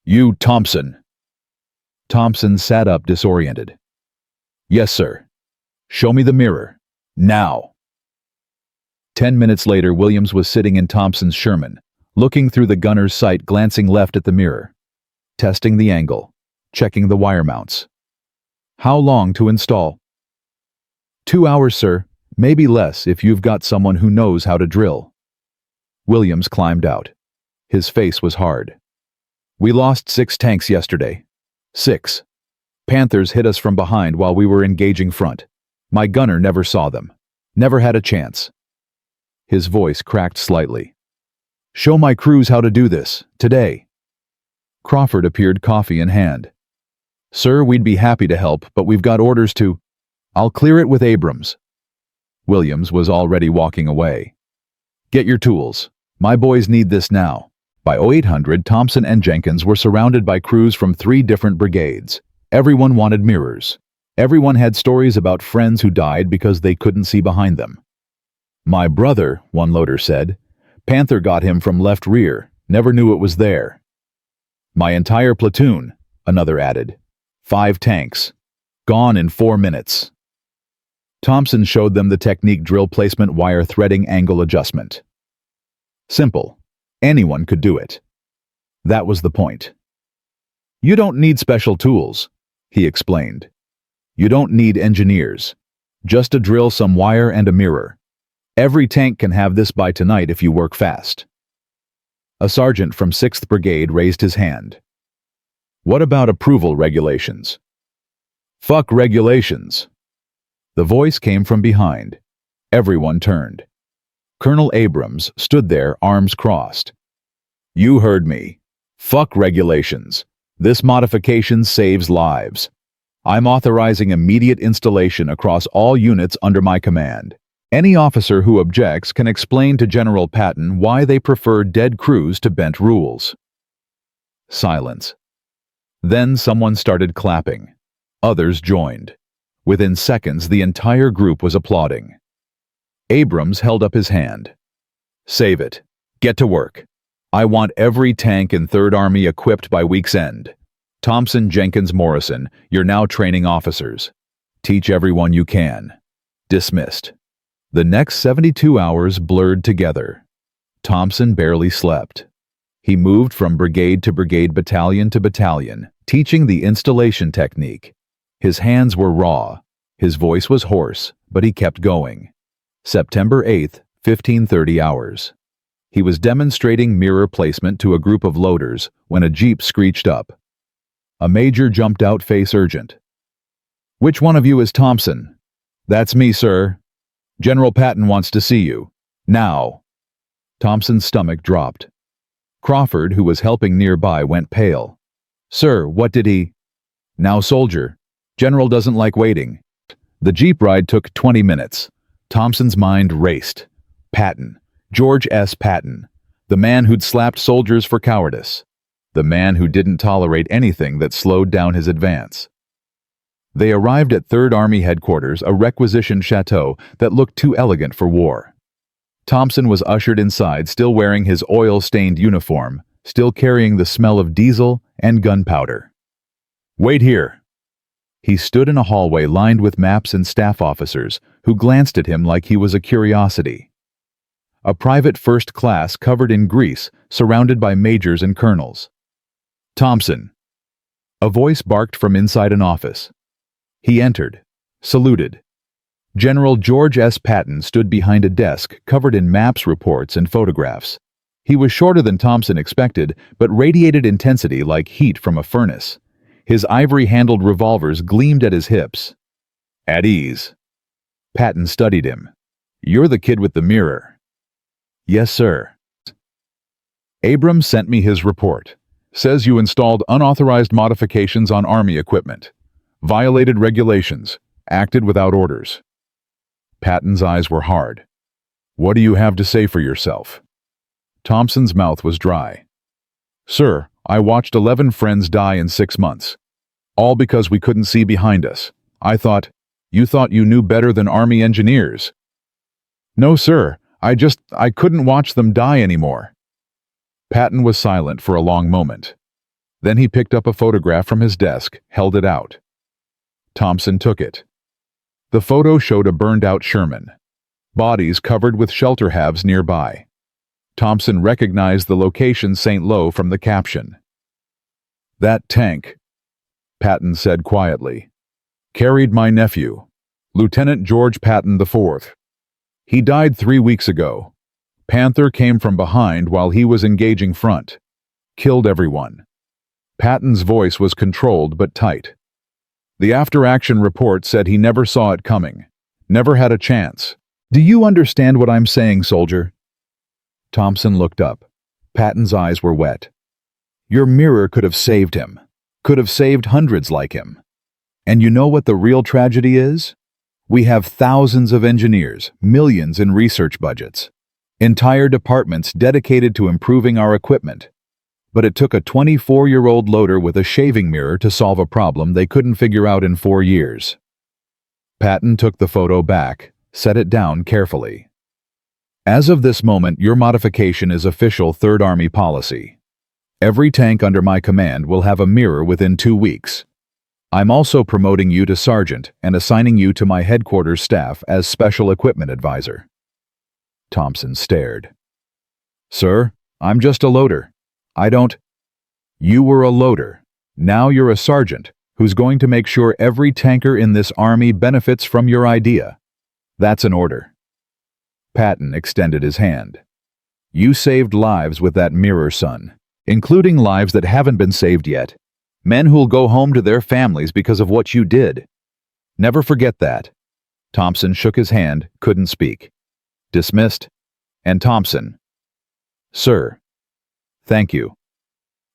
"You, Thompson." Thompson sat up disoriented. "Yes, sir." "Show me the mirror. Now." 10 minutes later, Williams was sitting in Thompson's Sherman, looking through the gunner's sight, glancing left at the mirror, testing the angle, checking the wire mounts. "How long to install?" 2 hours, sir. Maybe less if you've got someone who knows how to drill." Williams climbed out. His face was hard. "We lost 6 tanks yesterday. 6. Panthers hit us from behind while we were engaging front. My gunner never saw them. Never had a chance." His voice cracked slightly. "Show my crews how to do this, today." Crawford appeared, coffee in hand. "Sir, we'd be happy to help, but we've got orders to—" "I'll clear it with Abrams." Williams was already walking away. "Get your tools. My boys need this now." By 0800, Thompson and Jenkins were surrounded by crews from 3 different brigades. Everyone wanted mirrors. Everyone had stories about friends who died because they couldn't see behind them. "My brother," one loader said. "Panther got him from left rear. Never knew it was there." "My entire platoon," another added. 5 tanks. Gone in 4 minutes. Thompson showed them the technique: drill placement, wire threading, angle adjustment. Simple. Anyone could do it. That was the point. "You don't need special tools," he explained. "You don't need engineers. Just a drill, some wire, and a mirror. Every tank can have this by tonight if you work fast." A sergeant from 6th Brigade raised his hand. "What about approval regulations?" "Fuck regulations." The voice came from behind. Everyone turned. Colonel Abrams stood there, arms crossed. "You heard me. Fuck regulations. This modification saves lives. I'm authorizing immediate installation across all units under my command. Any officer who objects can explain to General Patton why they prefer dead crews to bent rules." Silence. Then someone started clapping. Others joined. Within seconds, the entire group was applauding. Abrams held up his hand. "Save it. Get to work. I want every tank in 3rd Army equipped by week's end. Thompson, Jenkins, Morrison, you're now training officers. Teach everyone you can." Dismissed. The next 72 hours blurred together. Thompson barely slept. He moved from brigade to brigade, battalion to battalion, teaching the installation technique. His hands were raw. His voice was hoarse, but he kept going. September 8th, 15:30 hours. He was demonstrating mirror placement to a group of loaders when a jeep screeched up. A major jumped out, face urgent. "Which one of you is Thompson?" "That's me, sir." "General Patton wants to see you. Now." Thompson's stomach dropped. Crawford, who was helping nearby, went pale. "Sir, what did he—" "Now, soldier. General doesn't like waiting." The jeep ride took 20 minutes. Thompson's mind raced. Patton. George S. Patton. The man who'd slapped soldiers for cowardice. The man who didn't tolerate anything that slowed down his advance. They arrived at 3rd Army headquarters, a requisitioned chateau that looked too elegant for war. Thompson was ushered inside, still wearing his oil-stained uniform, still carrying the smell of diesel and gunpowder. "Wait here." He stood in a hallway lined with maps and staff officers who glanced at him like he was a curiosity. A private first class covered in grease, surrounded by majors and colonels. "Thompson." A voice barked from inside an office. He entered, saluted. General George S. Patton stood behind a desk covered in maps, reports, and photographs. He was shorter than Thompson expected, but radiated intensity like heat from a furnace. His ivory-handled revolvers gleamed at his hips. "At ease." Patton studied him. "You're the kid with the mirror." "Yes, sir." "Abrams sent me his report. Says you installed unauthorized modifications on Army equipment. Violated regulations. Acted without orders." Patton's eyes were hard. "What do you have to say for yourself?" Thompson's mouth was dry. "Sir, I watched 11 friends die in 6 months. All because we couldn't see behind us. You thought you knew better than Army engineers. No, sir. I couldn't watch them die anymore. Patton was silent for a long moment. Then he picked up a photograph from his desk, held it out. Thompson took it. The photo showed a burned-out Sherman. Bodies covered with shelter halves nearby. Thompson recognized the location St. Lo from the caption. That tank, Patton said quietly, carried my nephew, Lieutenant George Patton IV. He died 3 weeks ago. Panther came from behind while he was engaging front. Killed everyone. Patton's voice was controlled but tight. The after-action report said he never saw it coming. Never had a chance. Do you understand what I'm saying, soldier? Thompson looked up. Patton's eyes were wet. Your mirror could have saved him. Could have saved hundreds like him. And you know what the real tragedy is? We have thousands of engineers, millions in research budgets. Entire departments dedicated to improving our equipment. But it took a 24-year-old loader with a shaving mirror to solve a problem they couldn't figure out in 4 years. Patton took the photo back, set it down carefully. As of this moment, your modification is official 3rd Army policy. Every tank under my command will have a mirror within 2 weeks. I'm also promoting you to sergeant and assigning you to my headquarters staff as special equipment advisor. Thompson stared. Sir, I'm just a loader. You were a loader. Now you're a sergeant who's going to make sure every tanker in this army benefits from your idea. That's an order. Patton extended his hand. You saved lives with that mirror, son, including lives that haven't been saved yet. Men who'll go home to their families because of what you did. Never forget that. Thompson shook his hand, couldn't speak. Dismissed. And Thompson. Sir. Thank you.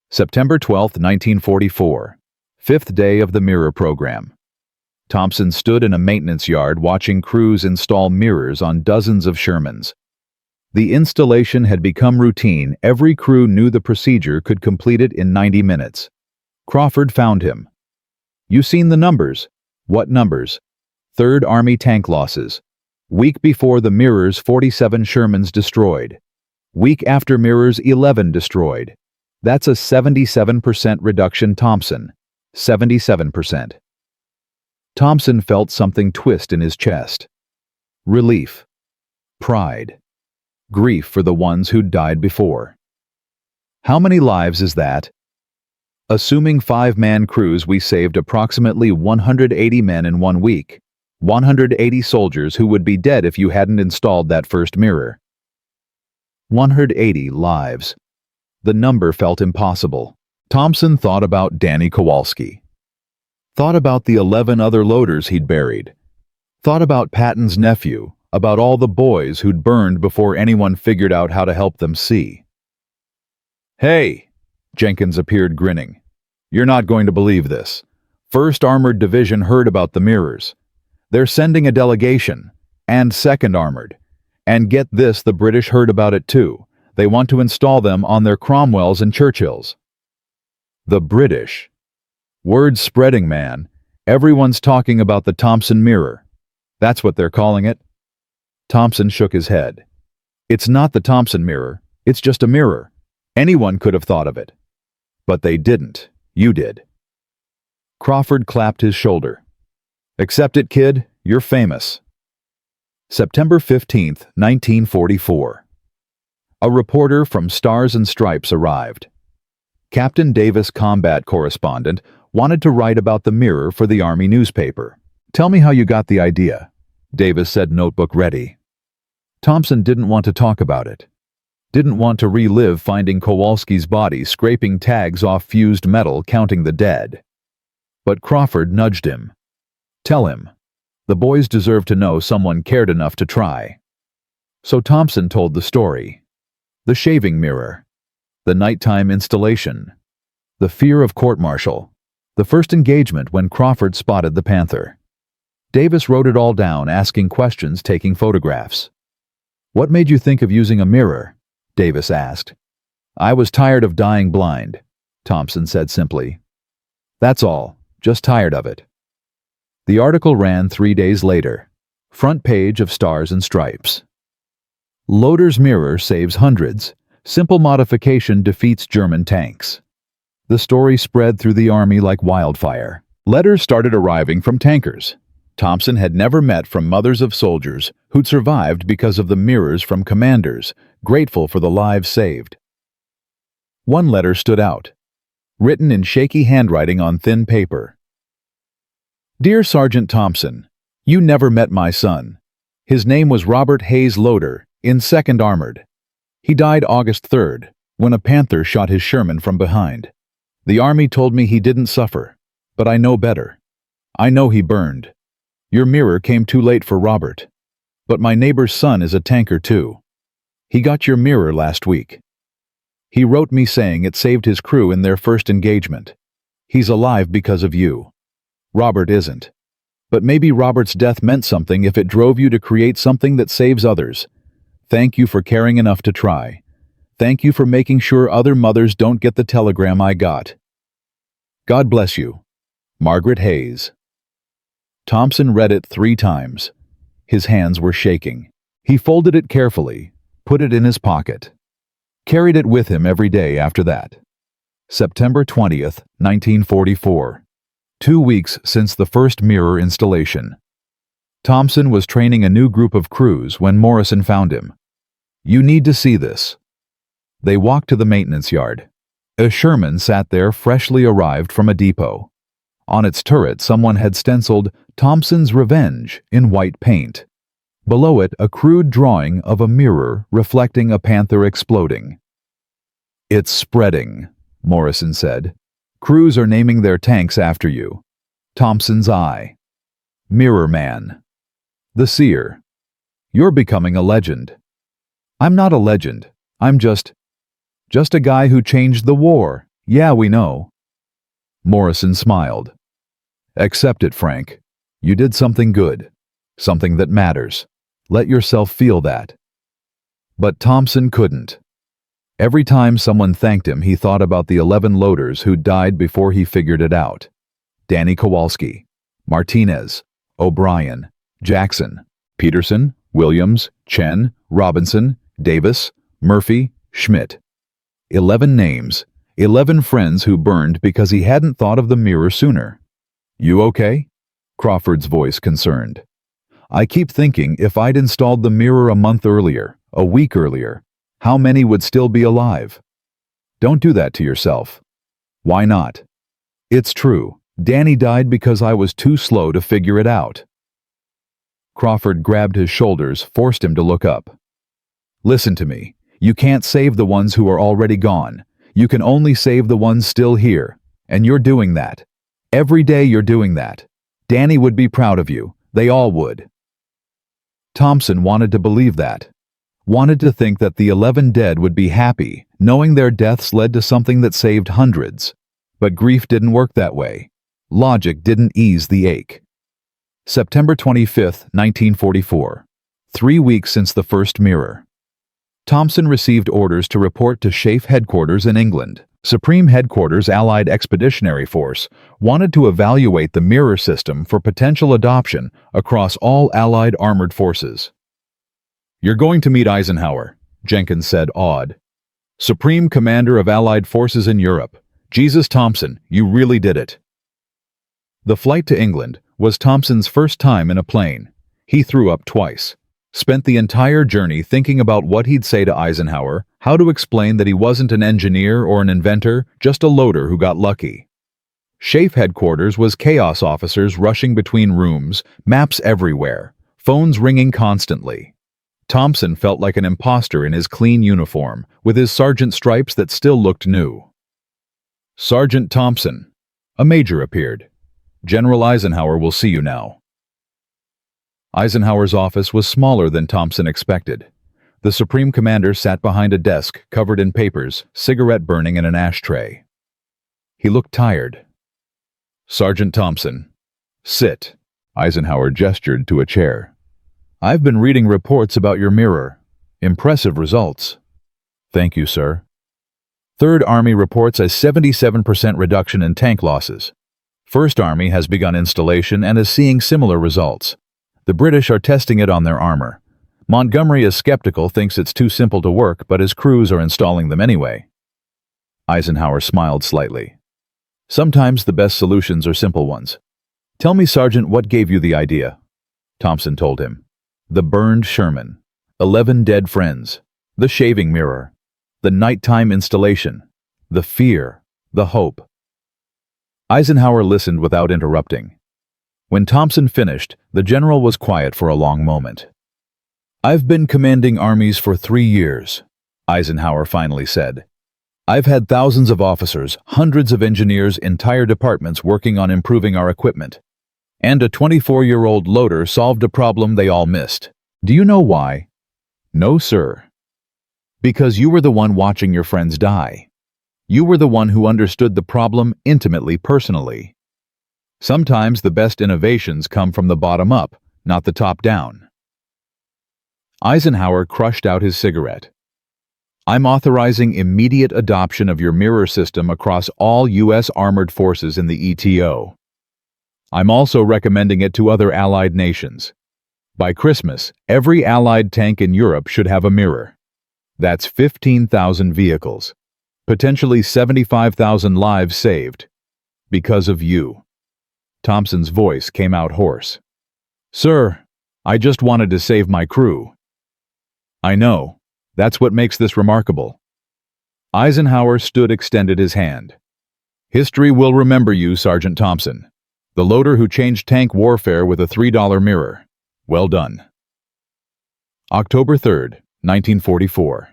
September 12, 1944. 5th day of the mirror program. Thompson stood in a maintenance yard watching crews install mirrors on dozens of Shermans. The installation had become routine. Every crew knew the procedure could complete it in 90 minutes. Crawford found him. You seen the numbers? What numbers? 3rd Army tank losses. Week before the mirrors, 47 Shermans destroyed. Week after mirrors, 11 destroyed. That's a 77% reduction, Thompson. 77%. Thompson felt something twist in his chest. Relief. Pride. Grief for the ones who'd died before. How many lives is that? Assuming 5-man crews, we saved approximately 180 men in 1 week. 180 soldiers who would be dead if you hadn't installed that first mirror. 180 lives. The number felt impossible. Thompson thought about Danny Kowalski. Thought about the 11 other loaders he'd buried. Thought about Patton's nephew, about all the boys who'd burned before anyone figured out how to help them see. Hey! Jenkins appeared grinning. You're not going to believe this. 1st Armored Division heard about the mirrors. They're sending a delegation, and 2nd Armored. And get this, the British heard about it too. They want to install them on their Cromwells and Churchills. The British. Word's spreading, man. Everyone's talking about the Thompson mirror. That's what they're calling it. Thompson shook his head. It's not the Thompson mirror. It's just a mirror. Anyone could have thought of it. But they didn't. You did. Crawford clapped his shoulder. Accept it, kid. You're famous. September 15, 1944. A reporter from Stars and Stripes arrived. Captain Davis, combat correspondent, wanted to write about the mirror for the Army newspaper. Tell me how you got the idea, Davis said, notebook ready. Thompson didn't want to talk about it. Didn't want to relive finding Kowalski's body, scraping tags off fused metal, counting the dead. But Crawford nudged him. Tell him. The boys deserve to know someone cared enough to try. So Thompson told the story. The shaving mirror. The nighttime installation. The fear of court-martial. The first engagement when Crawford spotted the Panther. Davis wrote it all down, asking questions, taking photographs. What made you think of using a mirror? Davis asked. I was tired of dying blind, Thompson said simply. That's all, just tired of it. The article ran 3 days later. Front page of Stars and Stripes. Loader's mirror saves hundreds. Simple modification defeats German tanks. The story spread through the army like wildfire. Letters started arriving from tankers. Thompson had never met from mothers of soldiers who'd survived because of the mirrors from commanders, grateful for the lives saved. One letter stood out, written in shaky handwriting on thin paper. Dear Sergeant Thompson, you never met my son. His name was Robert Hayes Loader, in 2nd Armored. He died August 3rd, when a Panther shot his Sherman from behind. The Army told me he didn't suffer, but I know better. I know he burned. Your mirror came too late for Robert. But my neighbor's son is a tanker too. He got your mirror last week. He wrote me saying it saved his crew in their first engagement. He's alive because of you. Robert isn't. But maybe Robert's death meant something if it drove you to create something that saves others. Thank you for caring enough to try. Thank you for making sure other mothers don't get the telegram I got. God bless you. Margaret Hayes. Thompson read it 3 times. His hands were shaking. He folded it carefully, put it in his pocket. Carried it with him every day after that. September 20th, 1944. 2 weeks since the first mirror installation. Thompson was training a new group of crews when Morrison found him. You need to see this. They walked to the maintenance yard. A Sherman sat there freshly arrived from a depot. On its turret, someone had stenciled Thompson's Revenge in white paint. Below it, a crude drawing of a mirror reflecting a Panther exploding. It's spreading, Morrison said. Crews are naming their tanks after you. Thompson's Eye. Mirror Man. The Seer. You're becoming a legend. I'm not a legend. I'm just a guy who changed the war. Yeah, we know. Morrison smiled. Accept it, Frank. You did something good. Something that matters. Let yourself feel that. But Thompson couldn't. Every time someone thanked him, he thought about the 11 loaders who died before he figured it out. Danny Kowalski, Martinez, O'Brien, Jackson, Peterson, Williams, Chen, Robinson, Davis, Murphy, Schmidt. 11 names, 11 friends who burned because he hadn't thought of the mirror sooner. You okay? Crawford's voice concerned. I keep thinking if I'd installed the mirror a month earlier, a week earlier, how many would still be alive? Don't do that to yourself. Why not? It's true. Danny died because I was too slow to figure it out. Crawford grabbed his shoulders, forced him to look up. Listen to me. You can't save the ones who are already gone. You can only save the ones still here. And you're doing that. Every day you're doing that. Danny would be proud of you. They all would. Thompson wanted to believe that. Wanted to think that the 11 dead would be happy, knowing their deaths led to something that saved hundreds. But grief didn't work that way. Logic didn't ease the ache. September 25th, 1944. 3 weeks since the first mirror. Thompson received orders to report to SHAEF headquarters in England. Supreme Headquarters Allied Expeditionary Force wanted to evaluate the mirror system for potential adoption across all Allied armored forces. You're going to meet Eisenhower, Jenkins said, awed. Supreme Commander of Allied Forces in Europe. Jesus Thompson, you really did it. The flight to England was Thompson's first time in a plane. He threw up twice. Spent the entire journey thinking about what he'd say to Eisenhower, how to explain that he wasn't an engineer or an inventor, just a loader who got lucky. SHAEF headquarters was chaos officers rushing between rooms, maps everywhere, phones ringing constantly. Thompson felt like an imposter in his clean uniform, with his sergeant stripes that still looked new. Sergeant Thompson. A major appeared. General Eisenhower will see you now. Eisenhower's office was smaller than Thompson expected. The Supreme Commander sat behind a desk covered in papers, cigarette burning in an ashtray. He looked tired. Sergeant Thompson. Sit. Eisenhower gestured to a chair. I've been reading reports about your mirror. Impressive results. Thank you, sir. Third Army reports a 77% reduction in tank losses. First Army has begun installation and is seeing similar results. The British are testing it on their armor. Montgomery is skeptical, thinks it's too simple to work, but his crews are installing them anyway. Eisenhower smiled slightly. Sometimes the best solutions are simple ones. Tell me, Sergeant, what gave you the idea? Thompson told him. The burned Sherman, 11 dead friends, the shaving mirror, the nighttime installation, the fear, the hope. Eisenhower listened without interrupting. When Thompson finished, the general was quiet for a long moment. I've been commanding armies for 3 years, Eisenhower finally said. I've had thousands of officers, hundreds of engineers, entire departments working on improving our equipment. And a 24-year-old loader solved a problem they all missed. Do you know why? No, sir. Because you were the one watching your friends die. You were the one who understood the problem intimately, personally. Sometimes the best innovations come from the bottom up, not the top down. Eisenhower crushed out his cigarette. I'm authorizing immediate adoption of your mirror system across all U.S. armored forces in the ETO. I'm also recommending it to other Allied nations. By Christmas, every Allied tank in Europe should have a mirror. That's 15,000 vehicles. Potentially 75,000 lives saved. Because of you. Thompson's voice came out hoarse. Sir, I just wanted to save my crew. I know. That's what makes this remarkable. Eisenhower extended his hand. History will remember you, Sergeant Thompson. The loader who changed tank warfare with a $3 mirror. Well done. October 3rd, 1944.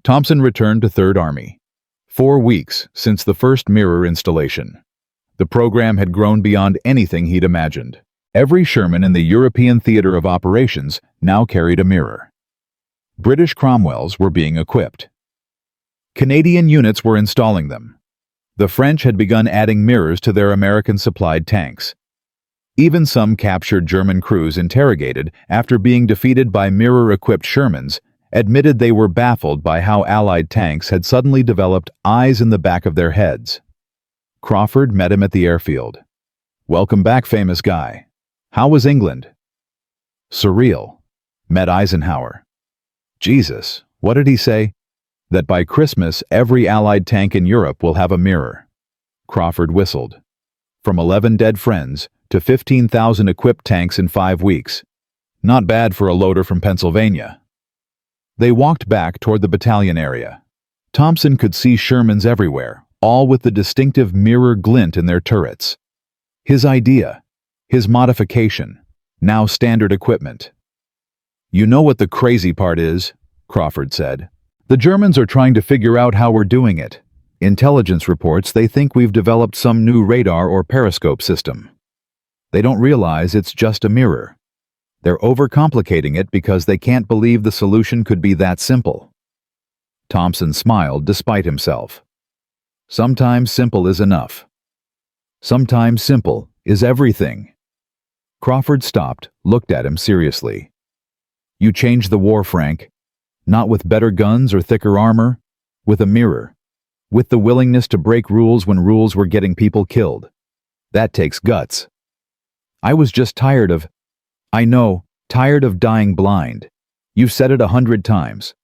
Thompson returned to 3rd Army. 4 weeks since the first mirror installation. The program had grown beyond anything he'd imagined. Every Sherman in the European theater of operations now carried a mirror. British Cromwells were being equipped. Canadian units were installing them. The French had begun adding mirrors to their American-supplied tanks. Even some captured German crews interrogated after being defeated by mirror-equipped Shermans admitted they were baffled by how Allied tanks had suddenly developed eyes in the back of their heads. Crawford met him at the airfield. Welcome back, famous guy. How was England? Surreal. Met Eisenhower. Jesus, what did he say? That by Christmas, every Allied tank in Europe will have a mirror. Crawford whistled. From 11 dead friends to 15,000 equipped tanks in 5 weeks. Not bad for a loader from Pennsylvania. They walked back toward the battalion area. Thompson could see Shermans everywhere, all with the distinctive mirror glint in their turrets. His idea, his modification, now standard equipment. You know what the crazy part is, Crawford said. The Germans are trying to figure out how we're doing it. Intelligence reports they think we've developed some new radar or periscope system. They don't realize it's just a mirror. They're overcomplicating it because they can't believe the solution could be that simple. Thompson smiled despite himself. Sometimes simple is enough. Sometimes simple is everything. Crawford stopped, looked at him seriously. You changed the war, Frank. Not with better guns or thicker armor, with a mirror. With the willingness to break rules when rules were getting people killed. That takes guts. I was just tired of... I know, tired of dying blind. You've said it 100 times.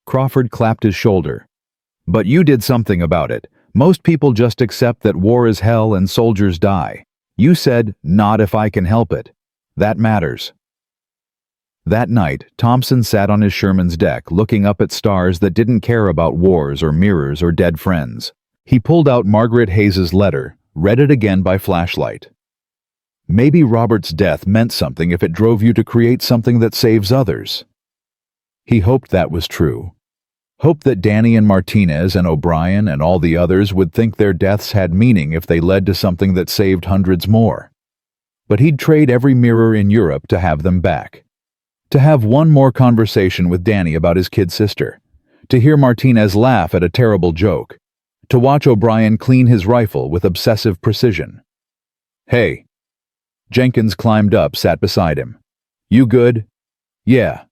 Crawford clapped his shoulder. But you did something about it. Most people just accept that war is hell and soldiers die. You said, not if I can help it. That matters. That night, Thompson sat on his Sherman's deck looking up at stars that didn't care about wars or mirrors or dead friends. He pulled out Margaret Hayes's letter, read it again by flashlight. Maybe Robert's death meant something if it drove you to create something that saves others. He hoped that was true. Hoped that Danny and Martinez and O'Brien and all the others would think their deaths had meaning if they led to something that saved hundreds more. But he'd trade every mirror in Europe to have them back. To have one more conversation with Danny about his kid sister. To hear Martinez laugh at a terrible joke. To watch O'Brien clean his rifle with obsessive precision. Hey. Jenkins climbed up, sat beside him. You good? Yeah.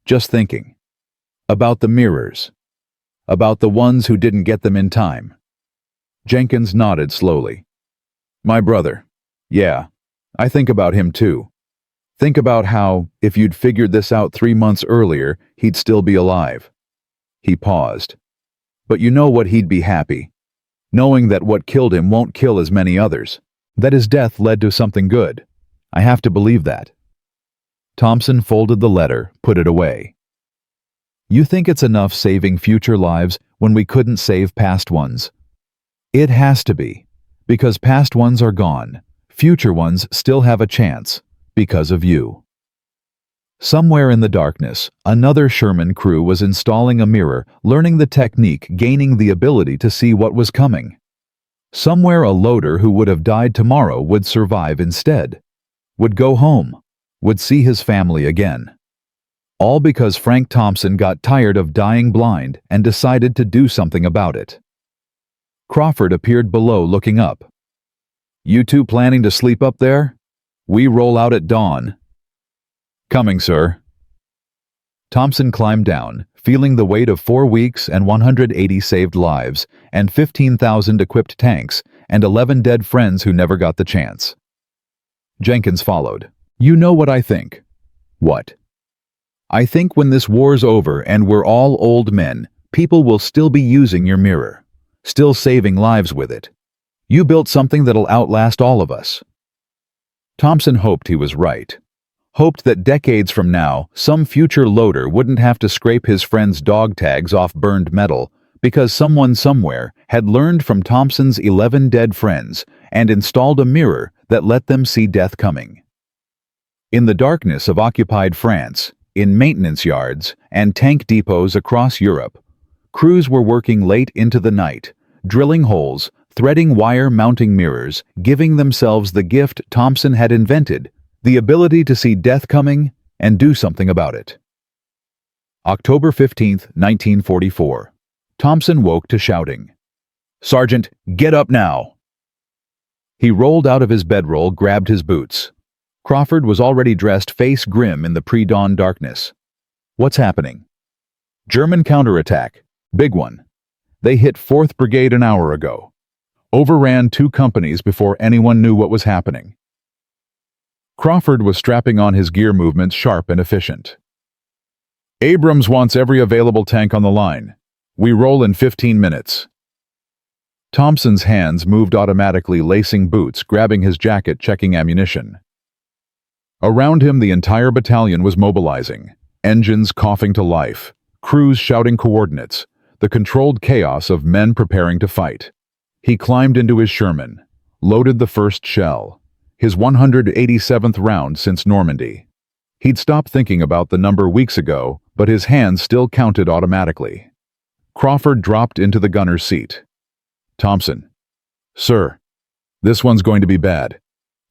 Just thinking. About the mirrors. About the ones who didn't get them in time. Jenkins nodded slowly. My brother. Yeah. I think about him too. Think about how, if you'd figured this out 3 months earlier, he'd still be alive. He paused. But you know what, he'd be happy, knowing that what killed him won't kill as many others. That his death led to something good. I have to believe that. Thompson folded the letter, put it away. You think it's enough saving future lives when we couldn't save past ones? It has to be, because past ones are gone. Future ones still have a chance, because of you. Somewhere in the darkness, another Sherman crew was installing a mirror, learning the technique, gaining the ability to see what was coming. Somewhere a loader who would have died tomorrow would survive instead, would go home, would see his family again. All because Frank Thompson got tired of dying blind and decided to do something about it. Crawford appeared below, looking up. You two planning to sleep up there? We roll out at dawn. Coming, sir. Thompson climbed down, feeling the weight of 4 weeks and 180 saved lives, and 15,000 equipped tanks, and 11 dead friends who never got the chance. Jenkins followed. You know what I think. What? I think when this war's over and we're all old men, people will still be using your mirror, still saving lives with it. You built something that'll outlast all of us. Thompson hoped he was right. Hoped that decades from now, some future loader wouldn't have to scrape his friend's dog tags off burned metal because someone somewhere had learned from Thompson's 11 dead friends and installed a mirror that let them see death coming. In the darkness of occupied France, in maintenance yards and tank depots across Europe, crews were working late into the night, drilling holes, threading wire, mounting mirrors, giving themselves the gift Thompson had invented, the ability to see death coming and do something about it. October 15, 1944. Thompson woke to shouting. Sergeant, get up now! He rolled out of his bedroll, grabbed his boots. Crawford was already dressed, face grim in the pre-dawn darkness. What's happening? German counterattack. Big one. They hit 4th Brigade an hour ago. Overran 2 companies before anyone knew what was happening. Crawford was strapping on his gear, movements sharp and efficient. Abrams wants every available tank on the line. We roll in 15 minutes. Thompson's hands moved automatically, lacing boots, grabbing his jacket, checking ammunition. Around him, the entire battalion was mobilizing, engines coughing to life, crews shouting coordinates, the controlled chaos of men preparing to fight. He climbed into his Sherman, loaded the first shell, his 187th round since Normandy. He'd stopped thinking about the number weeks ago, but his hands still counted automatically. Crawford dropped into the gunner's seat. Thompson. Sir, this one's going to be bad.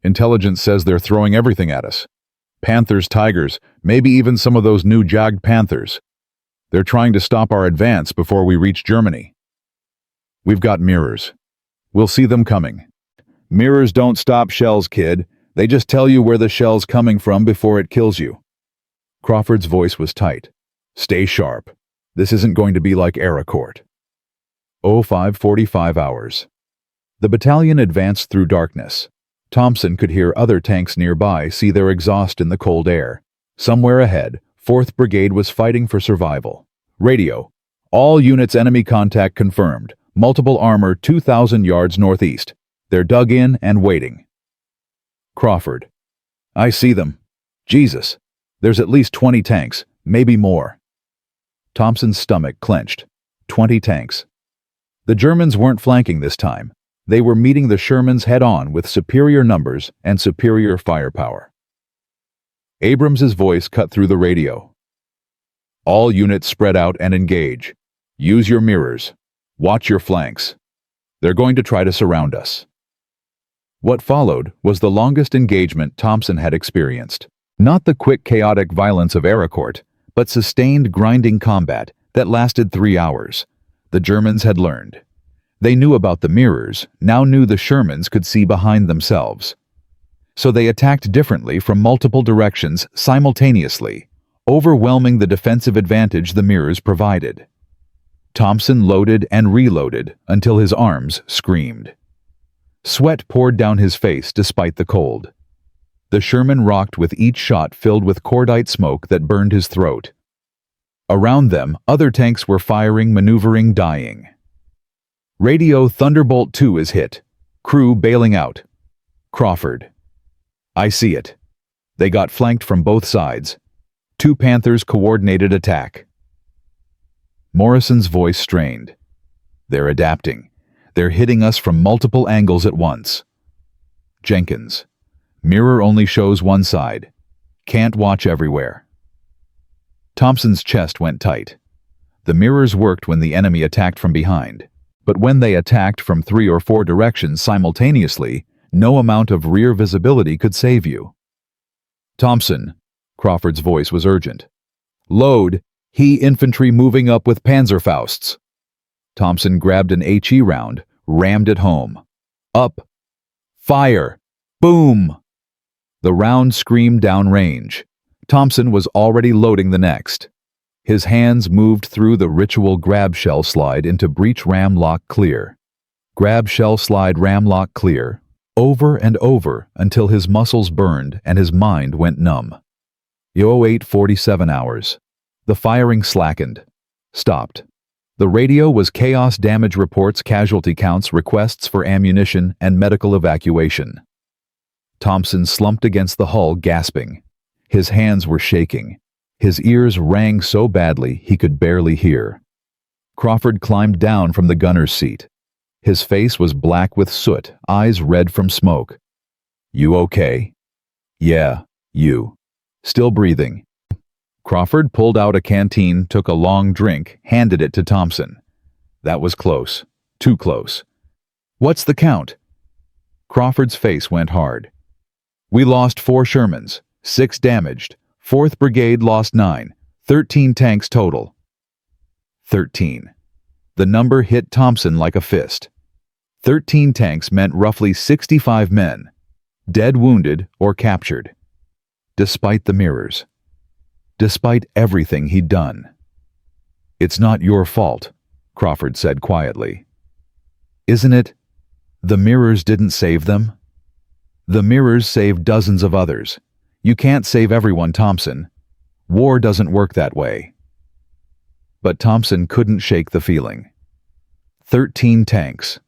Intelligence says they're throwing everything at us. Panthers, Tigers, maybe even some of those new Jagd Panthers. They're trying to stop our advance before we reach Germany. We've got mirrors. We'll see them coming. Mirrors don't stop shells, kid. They just tell you where the shell's coming from before it kills you. Crawford's voice was tight. Stay sharp. This isn't going to be like Aracourt. 05:45 hours. The battalion advanced through darkness. Thompson could hear other tanks nearby, see their exhaust in the cold air. Somewhere ahead, 4th Brigade was fighting for survival. Radio. All units, enemy contact confirmed. Multiple armor 2,000 yards northeast. They're dug in and waiting. Crawford. I see them. Jesus. There's at least 20 tanks, maybe more. Thompson's stomach clenched. 20 tanks. The Germans weren't flanking this time. They were meeting the Shermans head-on with superior numbers and superior firepower. Abrams's voice cut through the radio. All units spread out and engage. Use your mirrors. Watch your flanks. They're going to try to surround us. What followed was the longest engagement Thompson had experienced. Not the quick, chaotic violence of Aracourt, but sustained, grinding combat that lasted 3 hours. The Germans had learned. They knew about the mirrors, now knew the Shermans could see behind themselves. So they attacked differently from multiple directions simultaneously, overwhelming the defensive advantage the mirrors provided. Thompson loaded and reloaded until his arms screamed. Sweat poured down his face despite the cold. The Sherman rocked with each shot filled with cordite smoke that burned his throat. Around them, other tanks were firing, maneuvering, dying. Radio Thunderbolt 2 is hit. Crew bailing out. Crawford. I see it. They got flanked from both sides. 2 Panthers coordinated attack. Morrison's voice strained. They're adapting. They're hitting us from multiple angles at once. Jenkins. Mirror only shows one side. Can't watch everywhere. Thompson's chest went tight. The mirrors worked when the enemy attacked from behind, but when they attacked from 3 or 4 directions simultaneously, no amount of rear visibility could save you. Thompson. Crawford's voice was urgent. Load. He infantry moving up with Panzerfausts. Thompson grabbed an HE round, rammed it home. Up. Fire. Boom! The round screamed downrange. Thompson was already loading the next. His hands moved through the ritual grab shell slide into breech ram lock clear. Grab shell slide ram lock clear, over and over until his muscles burned and his mind went numb. 08:47 hours. The firing slackened. Stopped. The radio was chaos damage reports, casualty counts, requests for ammunition, and medical evacuation. Thompson slumped against the hull, gasping. His hands were shaking. His ears rang so badly he could barely hear. Crawford climbed down from the gunner's seat. His face was black with soot, eyes red from smoke. You okay? Yeah, you. Still breathing. Crawford pulled out a canteen, took a long drink, handed it to Thompson. That was close. Too close. What's the count? Crawford's face went hard. We lost 4 Shermans, 6 damaged. 4th Brigade lost 9, 13 tanks total. 13. The number hit Thompson like a fist. 13 tanks meant roughly 65 men, dead, wounded, or captured. Despite the mirrors. Despite everything he'd done. It's not your fault, Crawford said quietly. Isn't it? The mirrors didn't save them. The mirrors saved dozens of others. You can't save everyone, Thompson. War doesn't work that way. But Thompson couldn't shake the feeling. 13 tanks.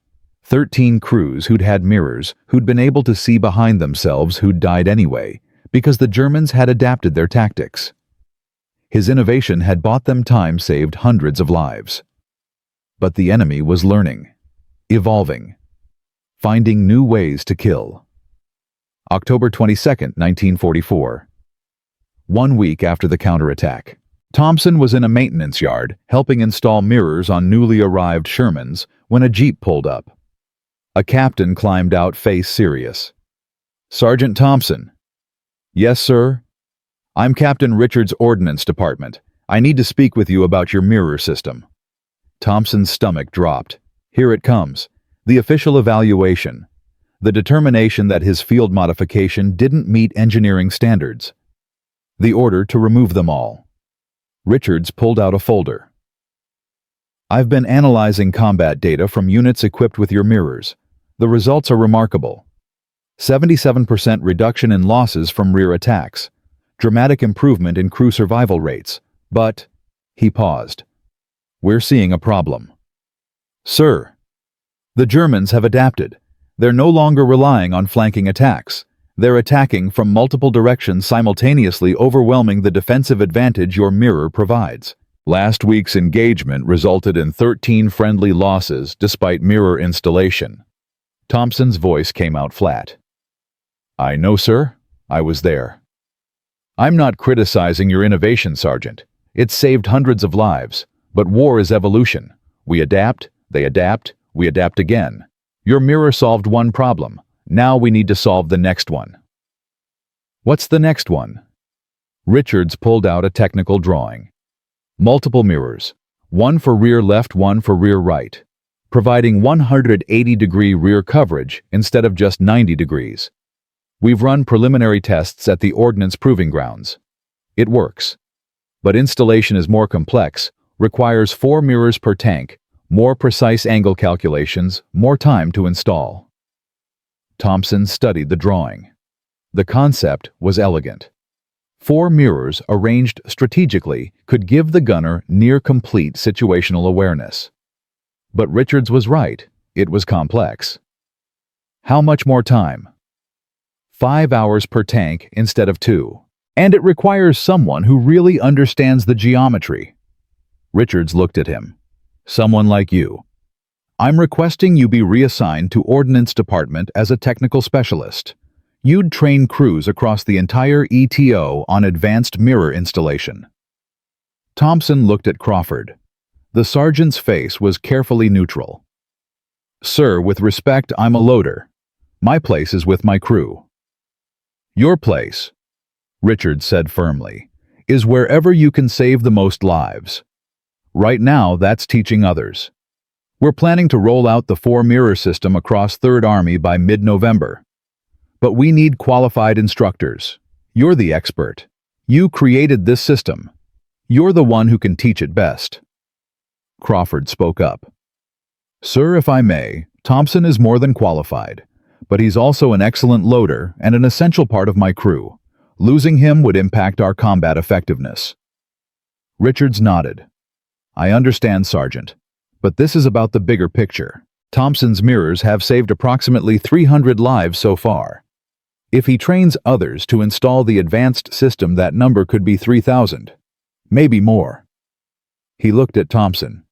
13 crews who'd had mirrors, who'd been able to see behind themselves, who'd died anyway, because the Germans had adapted their tactics. His innovation had bought them time, saved hundreds of lives. But the enemy was learning, evolving, finding new ways to kill. October 22, 1944. 1 week after the counterattack. Thompson was in a maintenance yard, helping install mirrors on newly arrived Shermans, when a jeep pulled up. A captain climbed out, face serious. Sergeant Thompson. Yes, sir? I'm Captain Richards' Ordnance Department. I need to speak with you about your mirror system. Thompson's stomach dropped. Here it comes. The official evaluation. The determination that his field modification didn't meet engineering standards. The order to remove them all. Richards pulled out a folder. I've been analyzing combat data from units equipped with your mirrors. The results are remarkable. 77% reduction in losses from rear attacks. Dramatic improvement in crew survival rates. But, he paused. We're seeing a problem. Sir, the Germans have adapted. They're no longer relying on flanking attacks. They're attacking from multiple directions, simultaneously overwhelming the defensive advantage your mirror provides. Last week's engagement resulted in 13 friendly losses despite mirror installation. Thompson's voice came out flat. I know, sir. I was there. I'm not criticizing your innovation, Sergeant. It's saved hundreds of lives. But war is evolution. We adapt, they adapt, we adapt again. Your mirror solved one problem. Now we need to solve the next one. What's the next one? Richards pulled out a technical drawing. Multiple mirrors. One for rear left, one for rear right. Providing 180-degree rear coverage instead of just 90 degrees. We've run preliminary tests at the Ordnance Proving Grounds. It works. But installation is more complex, requires 4 mirrors per tank, more precise angle calculations, more time to install. Thompson studied the drawing. The concept was elegant. 4 mirrors arranged strategically could give the gunner near-complete situational awareness. But Richards was right. It was complex. How much more time? 5 hours per tank instead of 2. And it requires someone who really understands the geometry. Richards looked at him. Someone like you. I'm requesting you be reassigned to Ordnance Department as a technical specialist. You'd train crews across the entire ETO on advanced mirror installation. Thompson looked at Crawford. The sergeant's face was carefully neutral. Sir, with respect, I'm a loader. My place is with my crew. Your place, Richards said firmly, is wherever you can save the most lives. Right now, that's teaching others. We're planning to roll out the 4-mirror system across 3rd Army by mid-November. But we need qualified instructors. You're the expert. You created this system. You're the one who can teach it best. Crawford spoke up. Sir, if I may, Thompson is more than qualified, but he's also an excellent loader and an essential part of my crew. Losing him would impact our combat effectiveness. Richards nodded. I understand, Sergeant, but this is about the bigger picture. Thompson's mirrors have saved approximately 300 lives so far. If he trains others to install the advanced system, that number could be 3,000, maybe more. He looked at Thompson.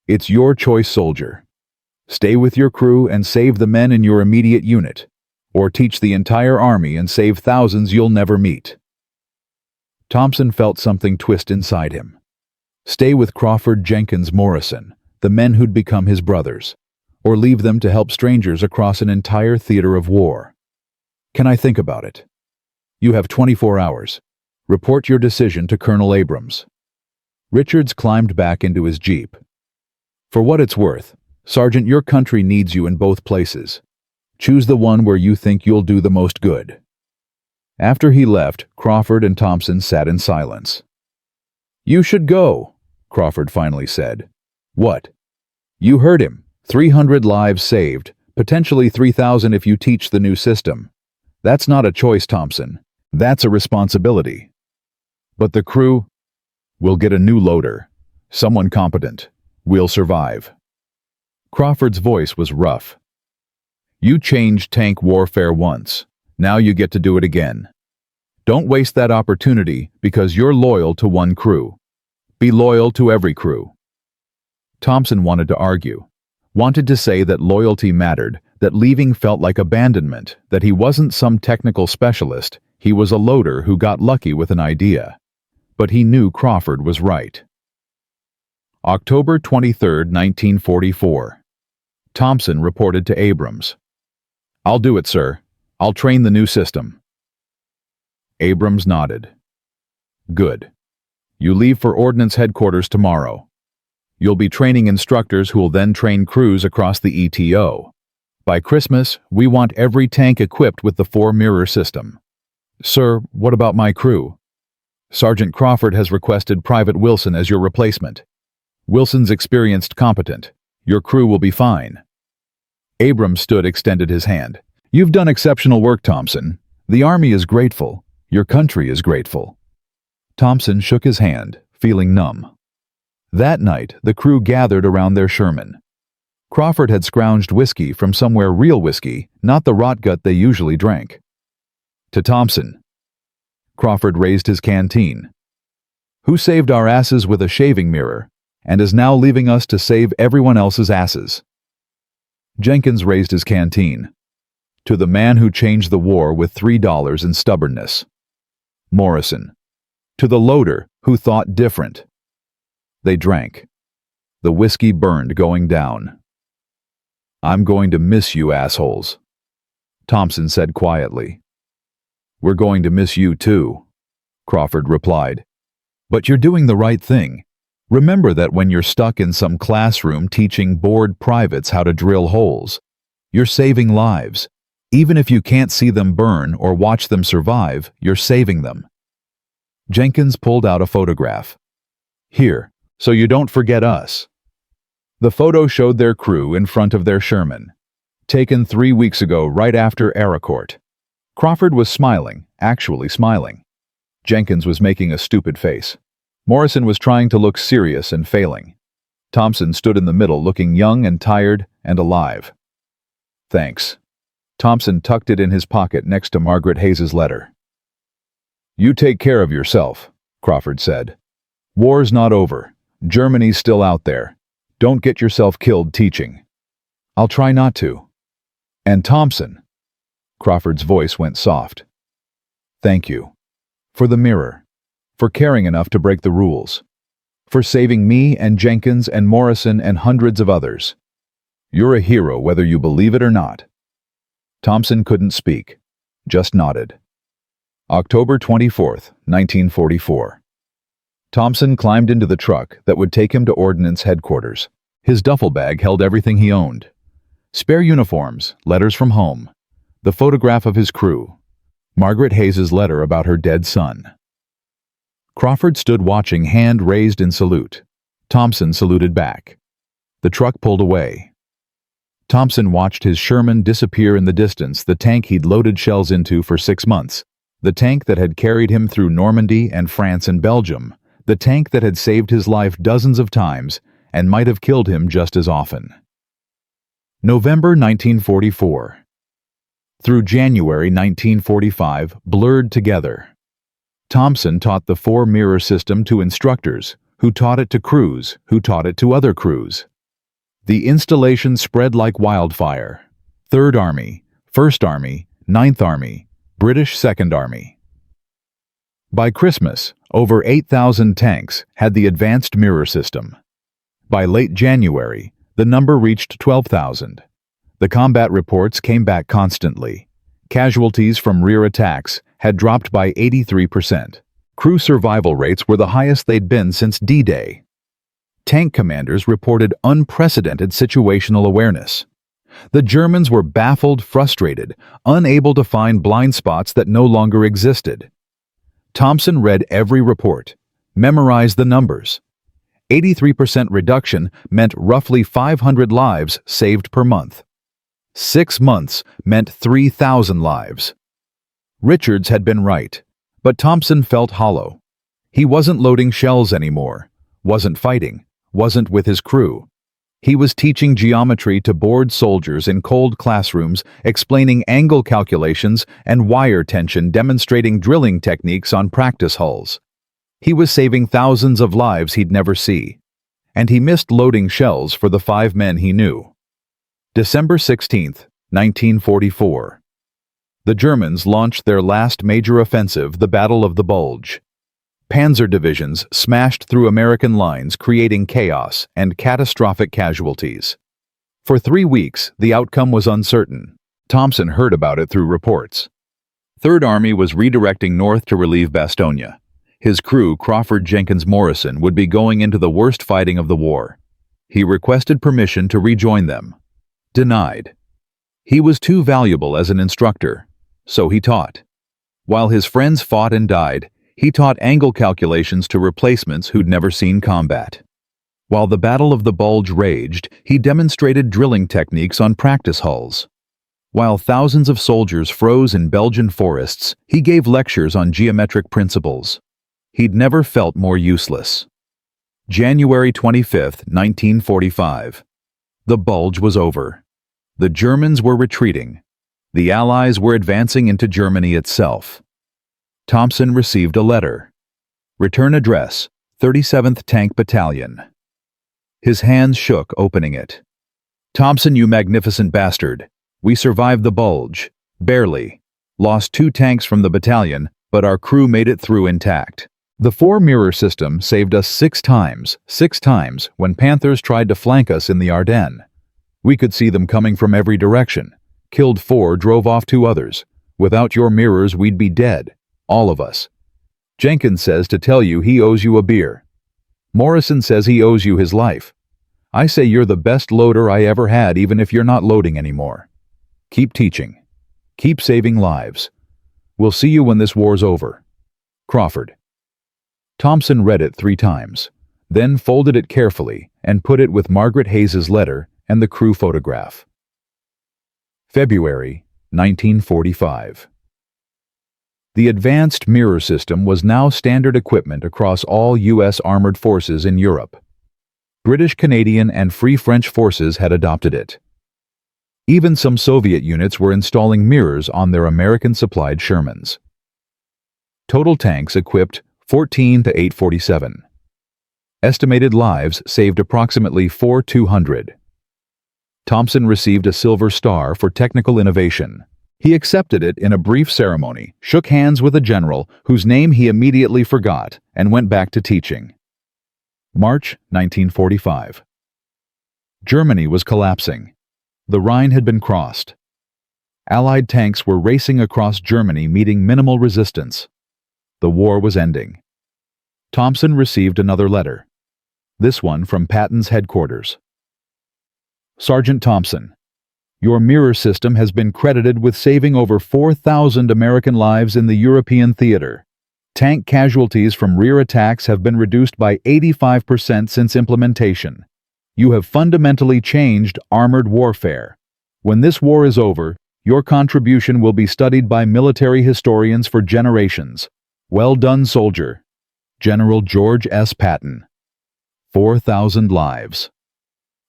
It's your choice, soldier. Stay with your crew and save the men in your immediate unit, or teach the entire army and save thousands you'll never meet. Thompson felt something twist inside him. Stay with Crawford, Jenkins, Morrison, the men who'd become his brothers, or leave them to help strangers across an entire theater of war. Can I think about it? You have 24 hours. Report your decision to Colonel Abrams. Richards climbed back into his jeep. For what it's worth, Sergeant, your country needs you in both places. Choose the one where you think you'll do the most good. After he left, Crawford and Thompson sat in silence. You should go, Crawford finally said. What? You heard him. 300 lives saved, potentially 3,000 if you teach the new system. That's not a choice, Thompson. That's a responsibility. But the crew? We'll get a new loader. Someone competent. We'll survive. Crawford's voice was rough. You changed tank warfare once. Now you get to do it again. Don't waste that opportunity because you're loyal to one crew. Be loyal to every crew. Thompson wanted to argue. Wanted to say that loyalty mattered, that leaving felt like abandonment, that he wasn't some technical specialist, he was a loader who got lucky with an idea. But he knew Crawford was right. October 23, 1944. Thompson reported to Abrams. I'll do it, sir. I'll train the new system. Abrams nodded. Good. You leave for Ordnance Headquarters tomorrow. You'll be training instructors who will then train crews across the ETO. By Christmas, we want every tank equipped with the 4-mirror system. Sir, what about my crew? Sergeant Crawford has requested Private Wilson as your replacement. Wilson's experienced, competent. Your crew will be fine. Abrams extended his hand. You've done exceptional work, Thompson. The Army is grateful. Your country is grateful. Thompson shook his hand, feeling numb. That night, the crew gathered around their Sherman. Crawford had scrounged whiskey from somewhere, real whiskey, not the rotgut they usually drank. To Thompson. Crawford raised his canteen. Who saved our asses with a shaving mirror, and is now leaving us to save everyone else's asses? Jenkins raised his canteen. To the man who changed the war with $3 in stubbornness. Morrison. To the loader who thought different. They drank. The whiskey burned going down. I'm going to miss you, assholes, Thompson said quietly. We're going to miss you too, Crawford replied. But you're doing the right thing. Remember that when you're stuck in some classroom teaching bored privates how to drill holes, you're saving lives. Even if you can't see them burn or watch them survive, you're saving them. Jenkins pulled out a photograph. Here, so you don't forget us. The photo showed their crew in front of their Sherman, taken 3 weeks ago right after Aracourt. Crawford was smiling, actually smiling. Jenkins was making a stupid face. Morrison was trying to look serious and failing. Thompson stood in the middle looking young and tired and alive. "Thanks." Thompson tucked it in his pocket next to Margaret Hayes's letter. "You take care of yourself," Crawford said. "War's not over. Germany's still out there. Don't get yourself killed teaching." "I'll try not to." "And Thompson." Crawford's voice went soft. "Thank you. For the mirror. For caring enough to break the rules. For saving me and Jenkins and Morrison and hundreds of others. You're a hero whether you believe it or not." Thompson couldn't speak, just nodded. October 24th, 1944. Thompson climbed into the truck that would take him to Ordnance Headquarters. His duffel bag held everything he owned. Spare uniforms, letters from home, the photograph of his crew, Margaret Hayes's letter about her dead son. Crawford stood watching, hand raised in salute. Thompson saluted back. The truck pulled away. Thompson watched his Sherman disappear in the distance, the tank he'd loaded shells into for 6 months, the tank that had carried him through Normandy and France and Belgium, the tank that had saved his life dozens of times and might have killed him just as often. November 1944. Through January 1945 blurred together. Thompson taught the 4-mirror system to instructors, who taught it to crews, who taught it to other crews. The installation spread like wildfire. 3rd Army, 1st Army, 9th Army, British 2nd Army. By Christmas, over 8,000 tanks had the advanced mirror system. By late January, the number reached 12,000. The combat reports came back constantly. Casualties from rear attacks had dropped by 83%. Crew survival rates were the highest they'd been since D-Day. Tank commanders reported unprecedented situational awareness. The Germans were baffled, frustrated, unable to find blind spots that no longer existed. Thompson read every report, memorized the numbers. 83% reduction meant roughly 500 lives saved per month. 6 months meant 3,000 lives. Richards had been right, but Thompson felt hollow. He wasn't loading shells anymore, wasn't fighting, wasn't with his crew. He was teaching geometry to bored soldiers in cold classrooms, explaining angle calculations and wire tension, demonstrating drilling techniques on practice hulls. He was saving thousands of lives he'd never see. And he missed loading shells for the 5 men he knew. December 16th, 1944. The Germans launched their last major offensive, the Battle of the Bulge. Panzer divisions smashed through American lines, creating chaos and catastrophic casualties. For 3 weeks, the outcome was uncertain. Thompson heard about it through reports. 3rd Army was redirecting north to relieve Bastogne. His crew, Crawford, Jenkins, Morrison, would be going into the worst fighting of the war. He requested permission to rejoin them. Denied. He was too valuable as an instructor, so he taught. While his friends fought and died, he taught angle calculations to replacements who'd never seen combat. While the Battle of the Bulge raged, he demonstrated drilling techniques on practice hulls. While thousands of soldiers froze in Belgian forests, he gave lectures on geometric principles. He'd never felt more useless. January 25th, 1945. The Bulge was over. The Germans were retreating. The Allies were advancing into Germany itself. Thompson received a letter. Return address, 37th Tank Battalion. His hands shook opening it. "Thompson, you magnificent bastard. We survived the Bulge. Barely. Lost 2 tanks from the battalion, but our crew made it through intact. The 4-mirror system saved us 6 times when Panthers tried to flank us in the Ardennes. We could see them coming from every direction. Killed 4, drove off 2 others. Without your mirrors, we'd be dead. All of us. Jenkins says to tell you he owes you a beer. Morrison says he owes you his life. I say you're the best loader I ever had, even if you're not loading anymore. Keep teaching. Keep saving lives. We'll see you when this war's over. Crawford." Thompson read it 3 times, then folded it carefully and put it with Margaret Hayes's letter and the crew photograph. February 1945. The advanced mirror system was now standard equipment across all U.S. armored forces in Europe. British, Canadian, and Free French forces had adopted it. Even some Soviet units were installing mirrors on their American-supplied Shermans. Total tanks equipped 14 to 847. Estimated lives saved approximately 4,200. Thompson received a Silver Star for technical innovation. He accepted it in a brief ceremony, shook hands with a general whose name he immediately forgot, and went back to teaching. March 1945. Germany was collapsing. The Rhine had been crossed. Allied tanks were racing across Germany, meeting minimal resistance. The war was ending. Thompson received another letter. This one from Patton's headquarters. Sergeant Thompson, your mirror system has been credited with saving over 4,000 American lives in the European theater. Tank casualties from rear attacks have been reduced by 85% since implementation. You have fundamentally changed armored warfare. When this war is over, your contribution will be studied by military historians for generations. Well done, soldier. General George S. Patton. 4,000 lives.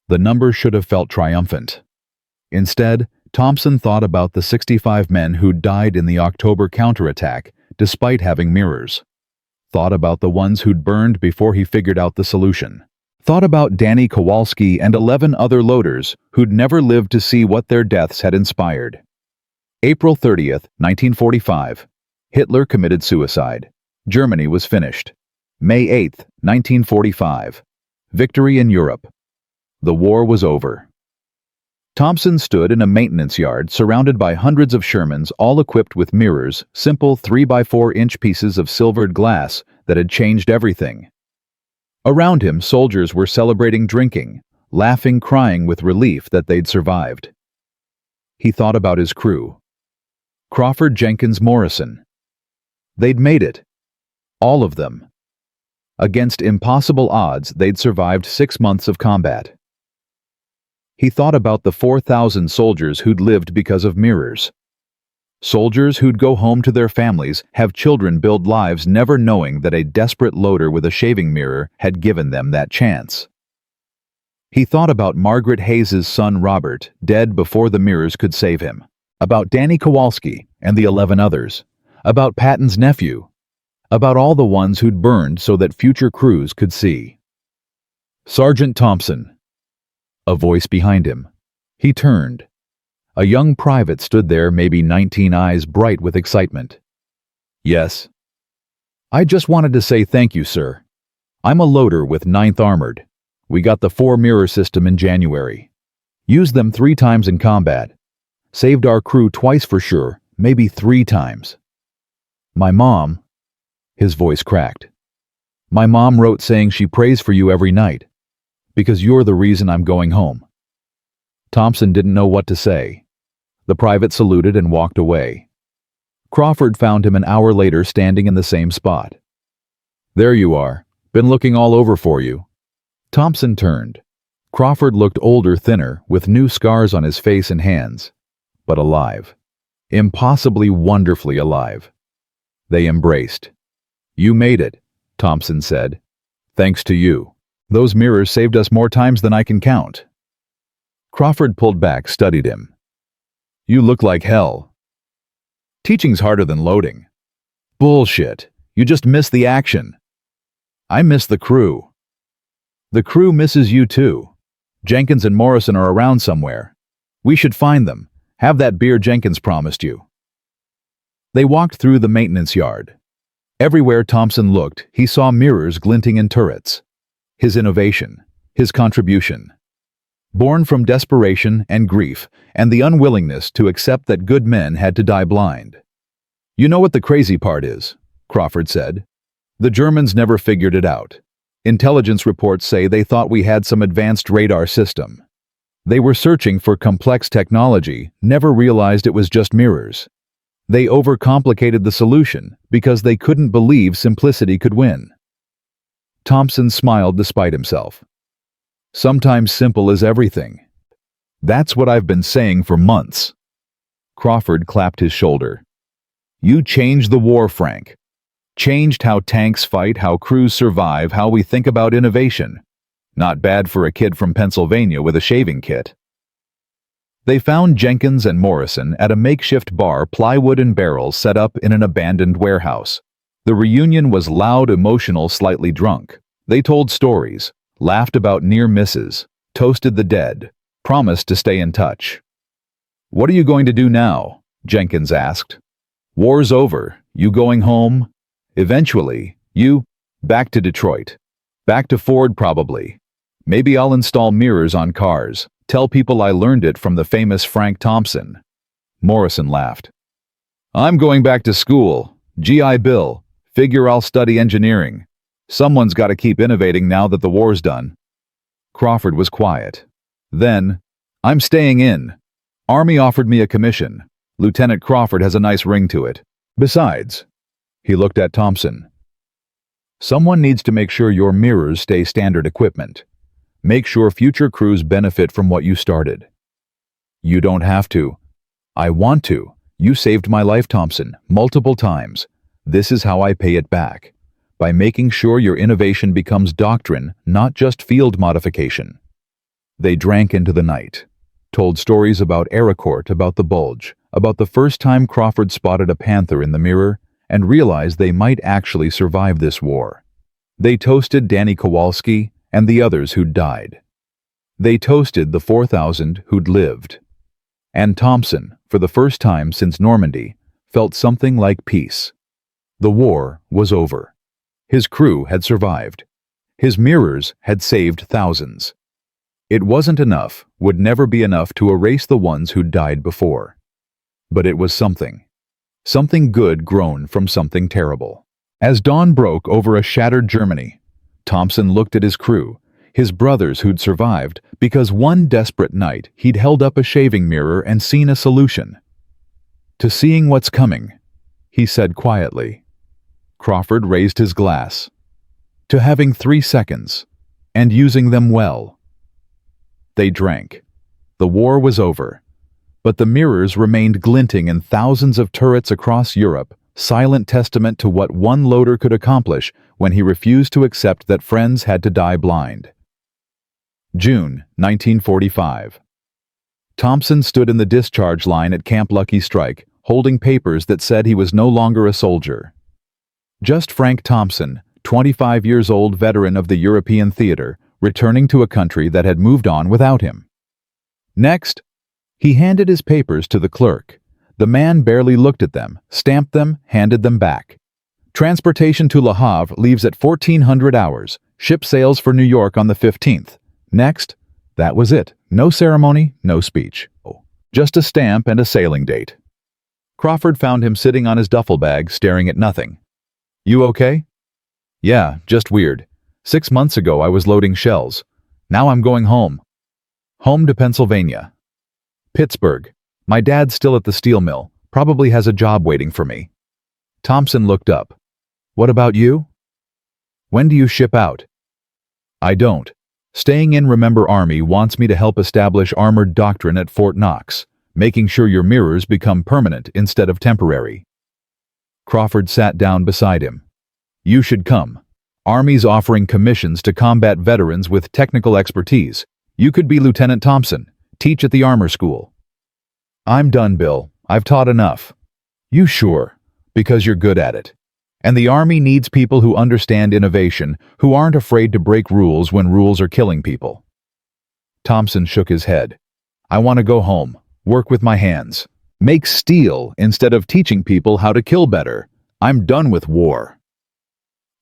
The number should have felt triumphant. Instead, Thompson thought about the 65 men who died in the October counterattack despite having mirrors. Thought about the ones who'd burned before he figured out the solution. Thought about Danny Kowalski and 11 other loaders who'd never lived to see what their deaths had inspired. April 30th, 1945. Hitler committed suicide. Germany was finished. May 8th, 1945. Victory in Europe. The war was over. Thompson stood in a maintenance yard surrounded by hundreds of Shermans, all equipped with mirrors, simple 3x4-inch pieces of silvered glass that had changed everything. Around him, soldiers were celebrating, drinking, laughing, crying with relief that they'd survived. He thought about his crew. Crawford, Jenkins, Morrison. They'd made it. All of them. Against impossible odds, they'd survived 6 months of combat. He thought about the 4,000 soldiers who'd lived because of mirrors. Soldiers who'd go home to their families, have children, build lives, never knowing that a desperate loader with a shaving mirror had given them that chance. He thought about Margaret Hayes's son Robert, dead before the mirrors could save him. About Danny Kowalski and the 11 others. About Patton's nephew. About all the ones who'd burned so that future crews could see. Sergeant Thompson. A voice behind him. He turned. A young private stood there, maybe 19, eyes bright with excitement. Yes. I just wanted to say thank you, sir. I'm a loader with 9th Armored. We got the 4-mirror system in January. Used them 3 times in combat. Saved our crew twice for sure, maybe 3 times. My mom, his voice cracked. My mom wrote saying she prays for you every night, because you're the reason I'm going home. Thompson didn't know what to say. The private saluted and walked away. Crawford found him an hour later standing in the same spot. There you are. Been looking all over for you. Thompson turned. Crawford looked older, thinner, with new scars on his face and hands, but alive. Impossibly, wonderfully alive. They embraced. You made it, Thompson said. Thanks to you. Those mirrors saved us more times than I can count. Crawford pulled back, studied him. You look like hell. Teaching's harder than loading. Bullshit. You just miss the action. I miss the crew. The crew misses you too. Jenkins and Morrison are around somewhere. We should find them. Have that beer Jenkins promised you. They walked through the maintenance yard. Everywhere Thompson looked, he saw mirrors glinting in turrets. His innovation, his contribution. Born from desperation and grief and the unwillingness to accept that good men had to die blind. You know what the crazy part is, Crawford said. The Germans never figured it out. Intelligence reports say they thought we had some advanced radar system. They were searching for complex technology, never realized it was just mirrors. They overcomplicated the solution because they couldn't believe simplicity could win. Thompson smiled despite himself. Sometimes simple is everything. That's what I've been saying for months. Crawford clapped his shoulder. You changed the war, Frank. Changed how tanks fight, how crews survive, how we think about innovation. Not bad for a kid from Pennsylvania with a shaving kit. They found Jenkins and Morrison at a makeshift bar, plywood and barrels set up in an abandoned warehouse. The reunion was loud, emotional, slightly drunk. They told stories, laughed about near misses, toasted the dead, promised to stay in touch. "What are you going to do now?" Jenkins asked. "War's over. You going home?" "Eventually. You?" "Back to Detroit. Back to Ford, probably. Maybe I'll install mirrors on cars. Tell people I learned it from the famous Frank Thompson." Morrison laughed. "I'm going back to school. GI Bill. Figure I'll study engineering. Someone's got to keep innovating now that the war's done." Crawford was quiet. Then, "I'm staying in. Army offered me a commission. Lieutenant Crawford has a nice ring to it. Besides," he looked at Thompson, "someone needs to make sure your mirrors stay standard equipment. Make sure future crews benefit from what you started." "You don't have to." "I want to. You saved my life, Thompson, multiple times. This is how I pay it back. By making sure your innovation becomes doctrine, not just field modification." They drank into the night, told stories about Aracourt, about the bulge, about the first time Crawford spotted a panther in the mirror, and realized they might actually survive this war. They toasted Danny Kowalski and the others who'd died. They toasted the 4,000 who'd lived. And Thompson, for the first time since Normandy, felt something like peace. The war was over. His crew had survived. His mirrors had saved thousands. It wasn't enough, would never be enough to erase the ones who'd died before. But it was something. Something good grown from something terrible. As dawn broke over a shattered Germany, Thompson looked at his crew, his brothers who'd survived, because one desperate night he'd held up a shaving mirror and seen a solution. "To seeing what's coming," he said quietly. Crawford raised his glass. "To having 3 seconds, and using them well." They drank. The war was over, but the mirrors remained glinting in thousands of turrets across Europe, silent testament to what one loader could accomplish when he refused to accept that friends had to die blind. June 1945. Thompson stood in the discharge line at Camp Lucky Strike, holding papers that said he was no longer a soldier. Just Frank Thompson, 25 years old veteran of the European theater, returning to a country that had moved on without him. Next, he handed his papers to the clerk. The man barely looked at them, stamped them, handed them back. "Transportation to Le Havre leaves at 1400 hours. Ship sails for New York on the 15th. Next, that was it. No ceremony, no speech. Just a stamp and a sailing date. Crawford found him sitting on his duffel bag, staring at nothing. "You okay?" "Yeah, just weird. 6 months ago I was loading shells. Now I'm going home. Home to Pennsylvania. Pittsburgh. My dad's still at the steel mill. Probably has a job waiting for me." Thompson looked up. "What about you?" "When do you ship out?" "I don't. Staying in. Remember, Army wants me to help establish armored doctrine at Fort Knox, making sure your mirrors become permanent instead of temporary." Crawford sat down beside him. "You should come. Army's offering commissions to combat veterans with technical expertise. You could be Lieutenant Thompson, teach at the armor school." "I'm done, Bill. I've taught enough." "You sure? Because you're good at it. And the Army needs people who understand innovation, who aren't afraid to break rules when rules are killing people." Thompson shook his head. "I want to go home, work with my hands, make steel instead of teaching people how to kill better. I'm done with war."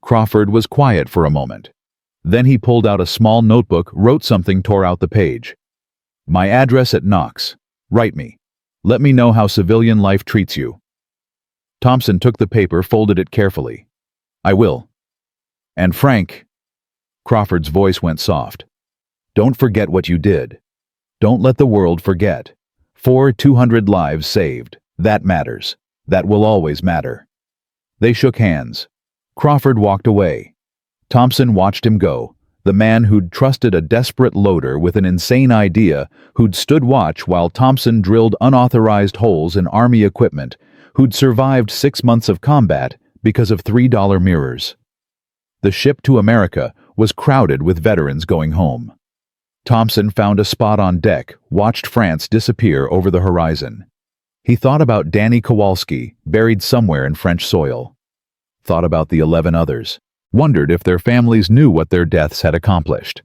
Crawford was quiet for a moment. Then he pulled out a small notebook, wrote something, tore out the page. "My address at Knox. Write me. Let me know how civilian life treats you." Thompson took the paper, folded it carefully. "I will. And Frank," Crawford's voice went soft, "don't forget what you did. Don't let the world forget. 200 lives saved. That matters. That will always matter." They shook hands. Crawford walked away. Thompson watched him go, the man who'd trusted a desperate loader with an insane idea, who'd stood watch while Thompson drilled unauthorized holes in Army equipment, who'd survived 6 months of combat because of $3 mirrors. The ship to America was crowded with veterans going home. Thompson found a spot on deck, watched France disappear over the horizon. He thought about Danny Kowalski, buried somewhere in French soil. Thought about the 11 others. Wondered if their families knew what their deaths had accomplished.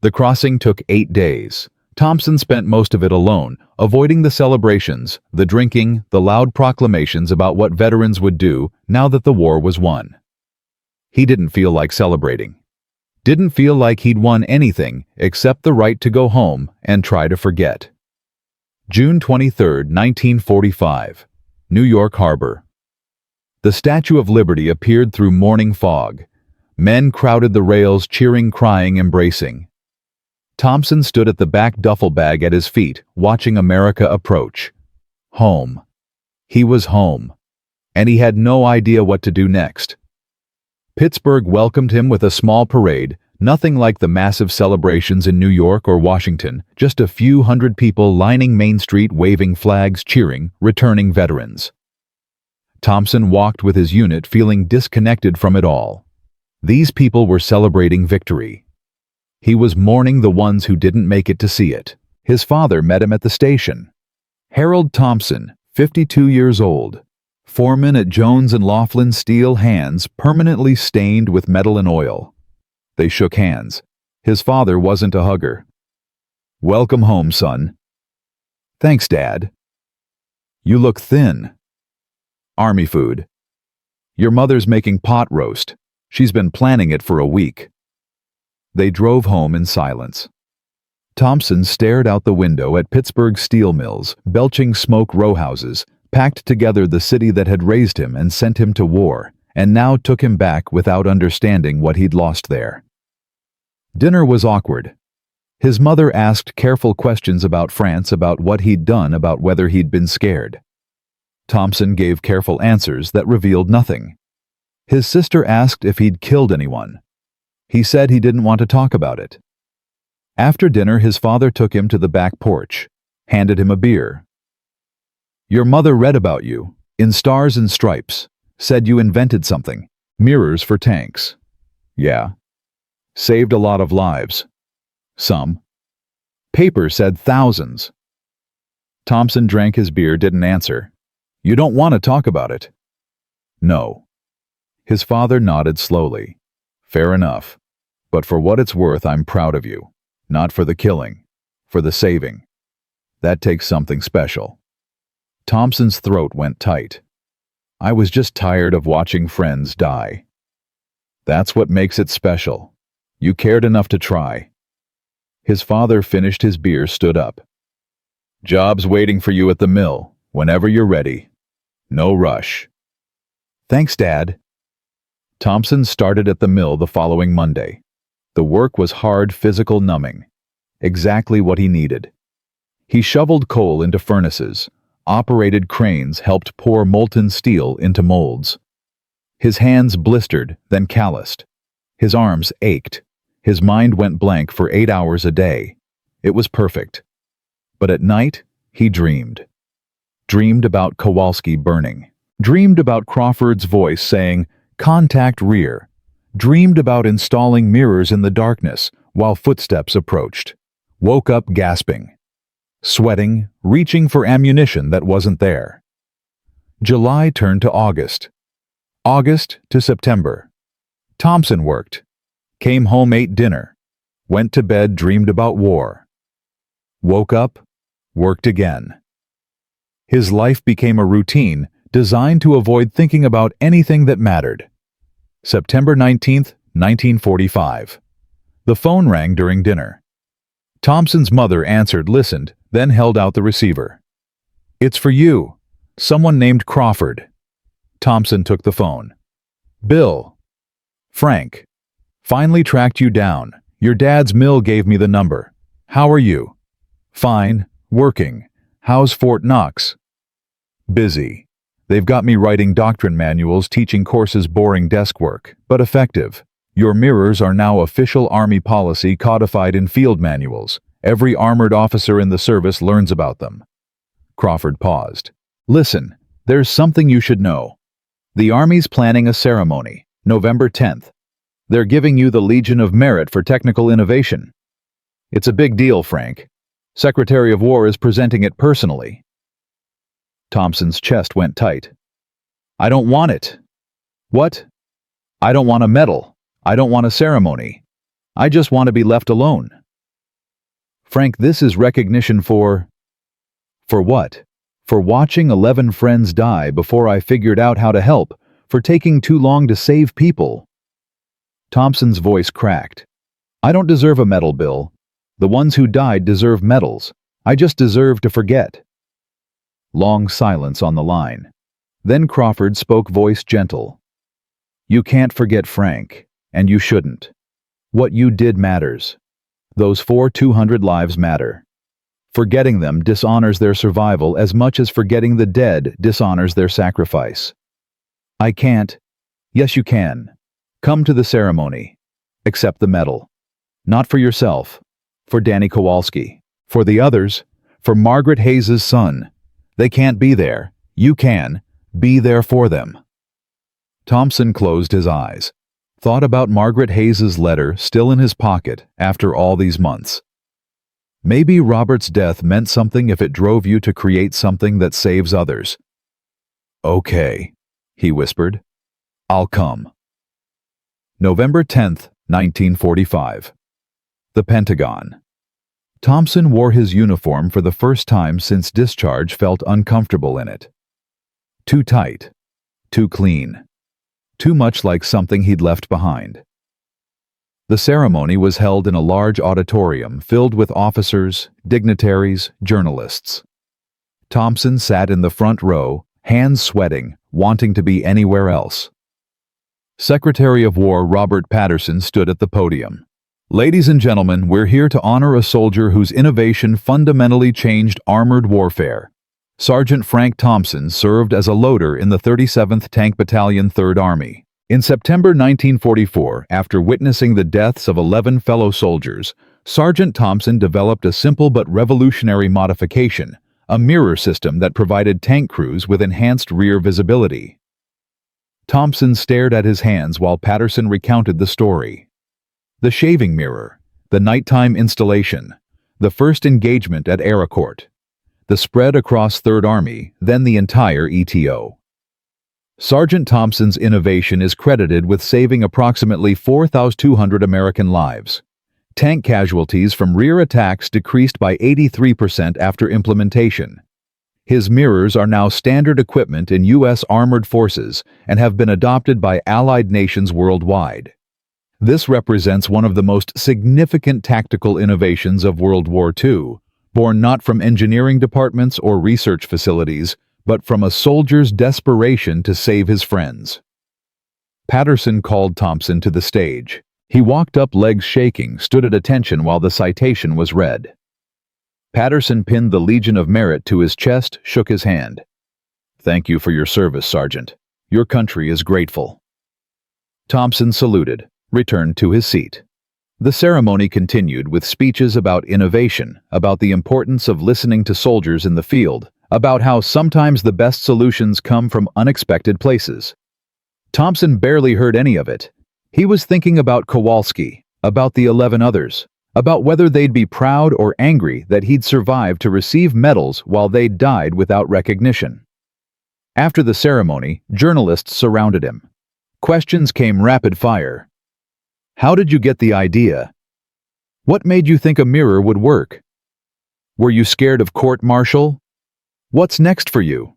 The crossing took 8 days. Thompson spent most of it alone, avoiding the celebrations, the drinking, the loud proclamations about what veterans would do now that the war was won. He didn't feel like celebrating. Didn't feel like he'd won anything except the right to go home and try to forget. June 23, 1945, New York Harbor. The Statue of Liberty appeared through morning fog. Men crowded the rails, cheering, crying, embracing. Thompson stood at the back duffel bag at his feet, watching America approach. Home. He was home. And he had no idea what to do next. Pittsburgh welcomed him with a small parade, nothing like the massive celebrations in New York or Washington, just a few hundred people lining Main Street waving flags, cheering, returning veterans. Thompson walked with his unit feeling disconnected from it all. These people were celebrating victory. He was mourning the ones who didn't make it to see it. His father met him at the station. Harold Thompson, 52 years old. Foreman at Jones and Laughlin Steel, hands permanently stained with metal and oil. They shook hands. His father wasn't a hugger. "Welcome home, son." "Thanks, Dad." "You look thin." "Army food." "Your mother's making pot roast. She's been planning it for a week." They drove home in silence. Thompson stared out the window at Pittsburgh steel mills, belching smoke row houses, packed together the city that had raised him and sent him to war, and now took him back without understanding what he'd lost there. Dinner was awkward. His mother asked careful questions about France, about what he'd done, about whether he'd been scared. Thompson gave careful answers that revealed nothing. His sister asked if he'd killed anyone. He said he didn't want to talk about it. After dinner, his father took him to the back porch, handed him a beer. "Your mother read about you, in Stars and Stripes, said you invented something, mirrors for tanks." "Yeah." "Saved a lot of lives." "Some." "Paper said thousands." Thompson drank his beer, didn't answer. "You don't want to talk about it?" "No." His father nodded slowly. "Fair enough. But for what it's worth, I'm proud of you. Not for the killing, for the saving. That takes something special." Thompson's throat went tight. "I was just tired of watching friends die." "That's what makes it special. You cared enough to try." His father finished his beer, stood up. "Job's waiting for you at the mill, whenever you're ready. No rush." "Thanks, Dad." Thompson started at the mill the following Monday. The work was hard, physical, numbing. Exactly what he needed. He shoveled coal into furnaces, operated cranes, helped pour molten steel into molds. His hands blistered, then calloused. His arms ached. His mind went blank for 8 hours a day. It was perfect. But at night, he dreamed. Dreamed about Kowalski burning. Dreamed about Crawford's voice saying, "Contact rear." Dreamed about installing mirrors in the darkness while footsteps approached. Woke up gasping. Sweating, reaching for ammunition that wasn't there. July turned to August. August to September. Thompson worked. Came home, ate dinner. Went to bed, dreamed about war. Woke up, worked again. His life became a routine designed to avoid thinking about anything that mattered. September 19th, 1945. The phone rang during dinner. Thompson's mother answered, listened, then held out the receiver. "It's for you. Someone named Crawford." Thompson took the phone. "Bill." "Frank. Finally tracked you down. Your dad's mill gave me the number. How are you?" "Fine. Working. How's Fort Knox?" "Busy. They've got me writing doctrine manuals, teaching courses, boring desk work, but effective. Your mirrors are now official Army policy, codified in field manuals. Every armored officer in the service learns about them." Crawford paused. "Listen, There's something you should know. The Army's planning a ceremony, November 10th. They're giving you the Legion of Merit for technical innovation. It's a big deal, Frank. Secretary of War is presenting it personally. Thompson's chest went tight. I don't want it. What? I don't want a medal. I don't want a ceremony. I just want to be left alone. Frank, this is recognition for... For what? For watching 11 friends die before I figured out how to help, for taking too long to save people. Thompson's voice cracked. I don't deserve a medal, Bill. The ones who died deserve medals. I just deserve to forget. Long silence on the line. Then Crawford spoke, voice gentle. You can't forget, Frank, and you shouldn't. What you did matters. Those 200 lives matter. Forgetting them dishonors their survival as much as forgetting the dead dishonors their sacrifice. I can't. Yes, you can. Come to the ceremony. Accept the medal. Not for yourself. For Danny Kowalski. For the others. For Margaret Hayes' son. They can't be there. You can. Be there for them. Thompson closed his eyes. Thought about Margaret Hayes' letter still in his pocket after all these months. Maybe Robert's death meant something if it drove you to create something that saves others. Okay, he whispered. I'll come. November 10th, 1945. The Pentagon. Thompson wore his uniform for the first time since discharge, felt uncomfortable in it. Too tight. Too clean. Too much like something he'd left behind. The ceremony was held in a large auditorium filled with officers, dignitaries, journalists. Thompson sat in the front row, hands sweating, wanting to be anywhere else. Secretary of War Robert Patterson stood at the podium. Ladies and gentlemen, we're here to honor a soldier whose innovation fundamentally changed armored warfare. Sergeant Frank Thompson served as a loader in the 37th Tank Battalion, 3rd Army. In September 1944, after witnessing the deaths of 11 fellow soldiers, Sergeant Thompson developed a simple but revolutionary modification, a mirror system that provided tank crews with enhanced rear visibility. Thompson stared at his hands while Patterson recounted the story. The shaving mirror, the nighttime installation, the first engagement at Aracourt, the spread across 3rd Army, then the entire ETO. Sergeant Thompson's innovation is credited with saving approximately 4,200 American lives. Tank casualties from rear attacks decreased by 83% after implementation. His mirrors are now standard equipment in U.S. armored forces and have been adopted by allied nations worldwide. This represents one of the most significant tactical innovations of World War II, born not from engineering departments or research facilities, but from a soldier's desperation to save his friends. Patterson called Thompson to the stage. He walked up, legs shaking, stood at attention while the citation was read. Patterson pinned the Legion of Merit to his chest, shook his hand. Thank you for your service, Sergeant. Your country is grateful. Thompson saluted, returned to his seat. The ceremony continued with speeches about innovation, about the importance of listening to soldiers in the field, about how sometimes the best solutions come from unexpected places. Thompson barely heard any of it. He was thinking about Kowalski, about the 11 others, about whether they'd be proud or angry that he'd survived to receive medals while they'd died without recognition. After the ceremony, journalists surrounded him. Questions came rapid fire. How did you get the idea? What made you think a mirror would work? Were you scared of court-martial? What's next for you?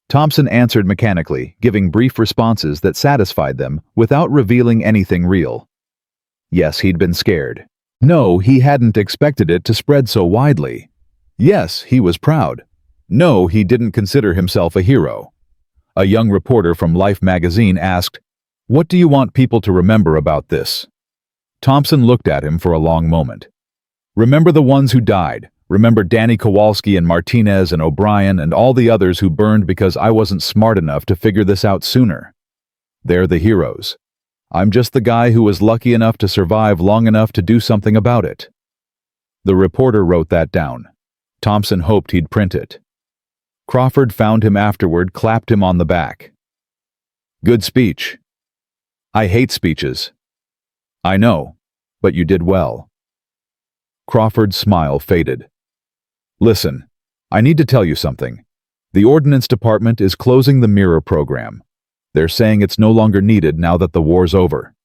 Thompson answered mechanically, giving brief responses that satisfied them without revealing anything real. Yes, he'd been scared. No, he hadn't expected it to spread so widely. Yes, he was proud. No, he didn't consider himself a hero. A young reporter from Life magazine asked, "What do you want people to remember about this?" Thompson looked at him for a long moment. "Remember the ones who died. Remember Danny Kowalski and Martinez and O'Brien and all the others who burned because I wasn't smart enough to figure this out sooner. They're the heroes. I'm just the guy who was lucky enough to survive long enough to do something about it." The reporter wrote that down. Thompson hoped he'd print it. Crawford found him afterward, clapped him on the back. "Good speech." "I hate speeches." "I know, but you did well." Crawford's smile faded. "Listen, I need to tell you something. The Ordnance Department is closing the Mirror program. They're saying it's no longer needed now that the war's over."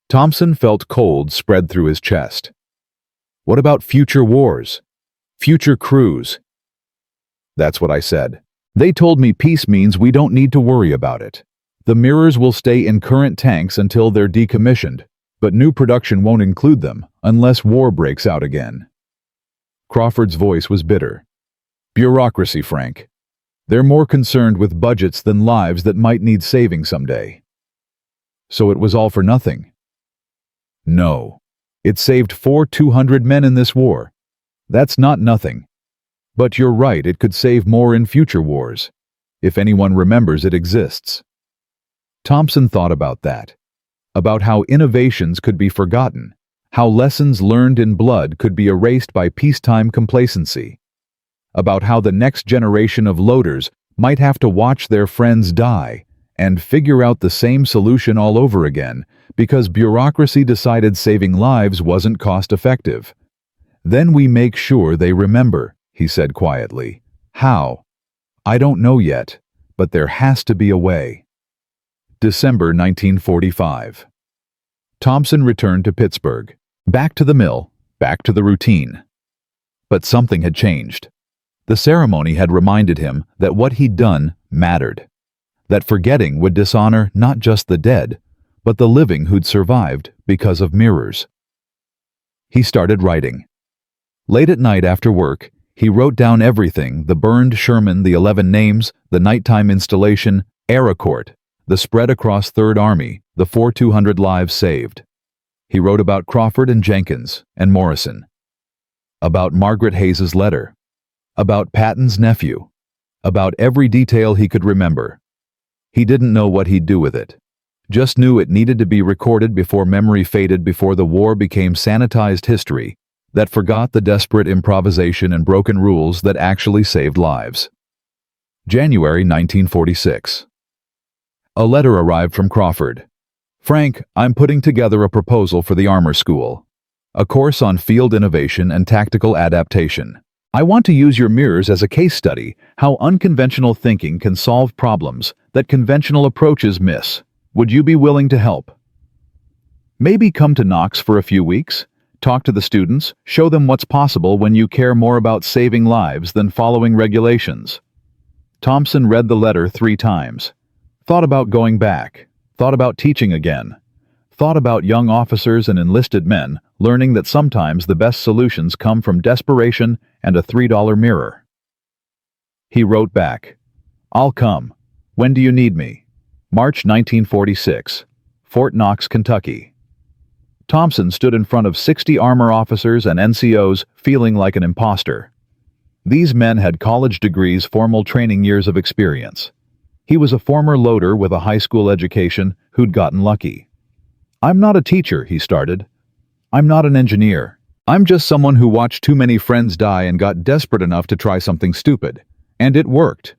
Thompson felt cold spread through his chest. "What about future wars? Future crews?" "That's what I said. They told me peace means we don't need to worry about it. The mirrors will stay in current tanks until they're decommissioned, but new production won't include them unless war breaks out again." Crawford's voice was bitter. "Bureaucracy, Frank. They're more concerned with budgets than lives that might need saving someday." "So it was all for nothing?" "No. It saved 200 men in this war. That's not nothing. But you're right, it could save more in future wars, if anyone remembers it exists." Thompson thought about that, about how innovations could be forgotten, how lessons learned in blood could be erased by peacetime complacency, about how the next generation of loaders might have to watch their friends die and figure out the same solution all over again because bureaucracy decided saving lives wasn't cost-effective. "Then we make sure they remember," he said quietly. "How? I don't know yet, but there has to be a way." December 1945. Thompson returned to Pittsburgh, back to the mill, back to the routine. But something had changed. The ceremony had reminded him that what he'd done mattered, that forgetting would dishonor not just the dead, but the living who'd survived because of mirrors. He started writing. Late at night after work, he wrote down everything: the burned Sherman, the 11 names, the nighttime installation, Aerocourt, the spread across Third Army, the 200 lives saved. He wrote about Crawford and Jenkins and Morrison, about Margaret Hayes's letter, about Patton's nephew, about every detail he could remember. He didn't know what he'd do with it, just knew it needed to be recorded before memory faded, before the war became sanitized history that forgot the desperate improvisation and broken rules that actually saved lives. January 1946. A letter arrived from Crawford. "Frank, I'm putting together a proposal for the Armor School, a course on field innovation and tactical adaptation. I want to use your mirrors as a case study, how unconventional thinking can solve problems that conventional approaches miss. Would you be willing to help? Maybe come to Knox for a few weeks, talk to the students, show them what's possible when you care more about saving lives than following regulations." Thompson read the letter 3 times. Thought about going back, thought about teaching again, thought about young officers and enlisted men learning that sometimes the best solutions come from desperation and a $3 mirror. He wrote back, "I'll come. When do you need me?" March 1946, Fort Knox, Kentucky. Thompson stood in front of 60 armor officers and NCOs feeling like an imposter. These men had college degrees, formal training, years of experience. He was a former loader with a high school education who'd gotten lucky. "I'm not a teacher," he started. "I'm not an engineer. I'm just someone who watched too many friends die and got desperate enough to try something stupid. And it worked.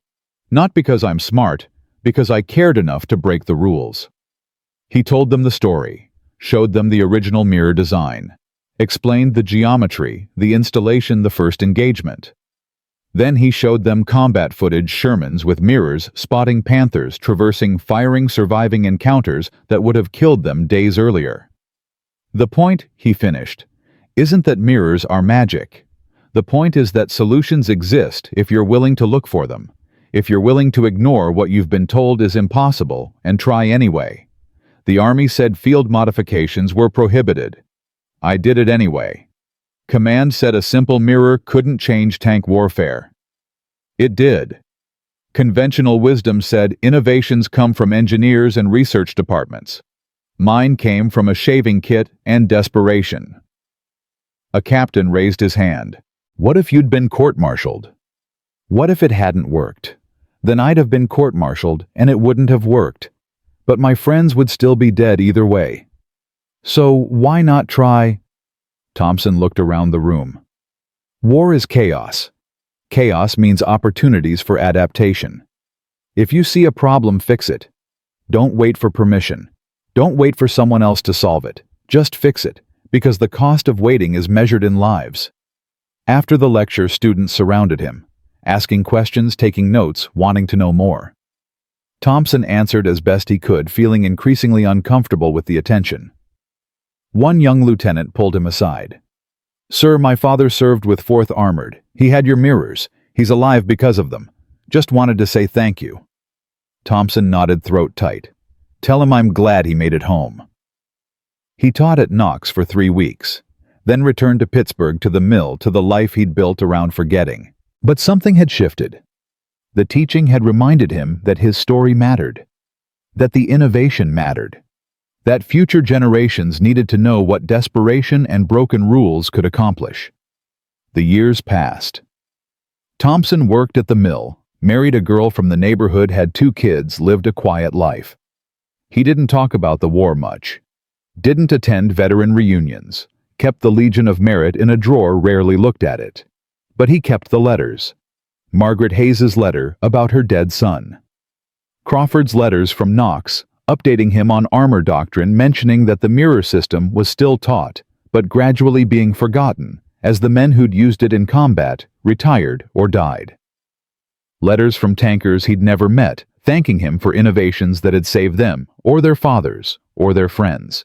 Not because I'm smart, because I cared enough to break the rules." He told them the story, showed them the original mirror design, explained the geometry, the installation, the first engagement. Then he showed them combat footage, Shermans with mirrors spotting Panthers, traversing, firing, surviving encounters that would have killed them days earlier. "The point," he finished, "isn't that mirrors are magic. The point is that solutions exist if you're willing to look for them, if you're willing to ignore what you've been told is impossible and try anyway. The Army said field modifications were prohibited. I did it anyway. Command said a simple mirror couldn't change tank warfare. It did. Conventional wisdom said innovations come from engineers and research departments. Mine came from a shaving kit and desperation." A captain raised his hand. "What if you'd been court-martialed?" "What if it hadn't worked? Then I'd have been court-martialed and it wouldn't have worked. But my friends would still be dead either way. So why not try?" Thompson looked around the room. "War is chaos. Chaos means opportunities for adaptation. If you see a problem, fix it. Don't wait for permission. Don't wait for someone else to solve it. Just fix it, because the cost of waiting is measured in lives. After the lecture, students surrounded him, asking questions, taking notes, wanting to know more. Thompson answered as best he could, feeling increasingly uncomfortable with the attention. One young lieutenant pulled him aside. "Sir, my father served with 4th Armored. He had your mirrors. He's alive because of them. Just wanted to say thank you." Thompson nodded, throat tight. "Tell him I'm glad he made it home." He taught at Knox for 3 weeks, then returned to Pittsburgh, to the mill, to the life he'd built around forgetting. But something had shifted. The teaching had reminded him that his story mattered, that the innovation mattered, that future generations needed to know what desperation and broken rules could accomplish. The years passed. Thompson worked at the mill, married a girl from the neighborhood, had 2 kids, lived a quiet life. He didn't talk about the war much, didn't attend veteran reunions, kept the Legion of Merit in a drawer, rarely looked at it. But he kept the letters. Margaret Hayes's letter about her dead son. Crawford's letters from Knox, updating him on armor doctrine, mentioning that the mirror system was still taught, but gradually being forgotten, as the men who'd used it in combat retired or died. Letters from tankers he'd never met, thanking him for innovations that had saved them, or their fathers, or their friends.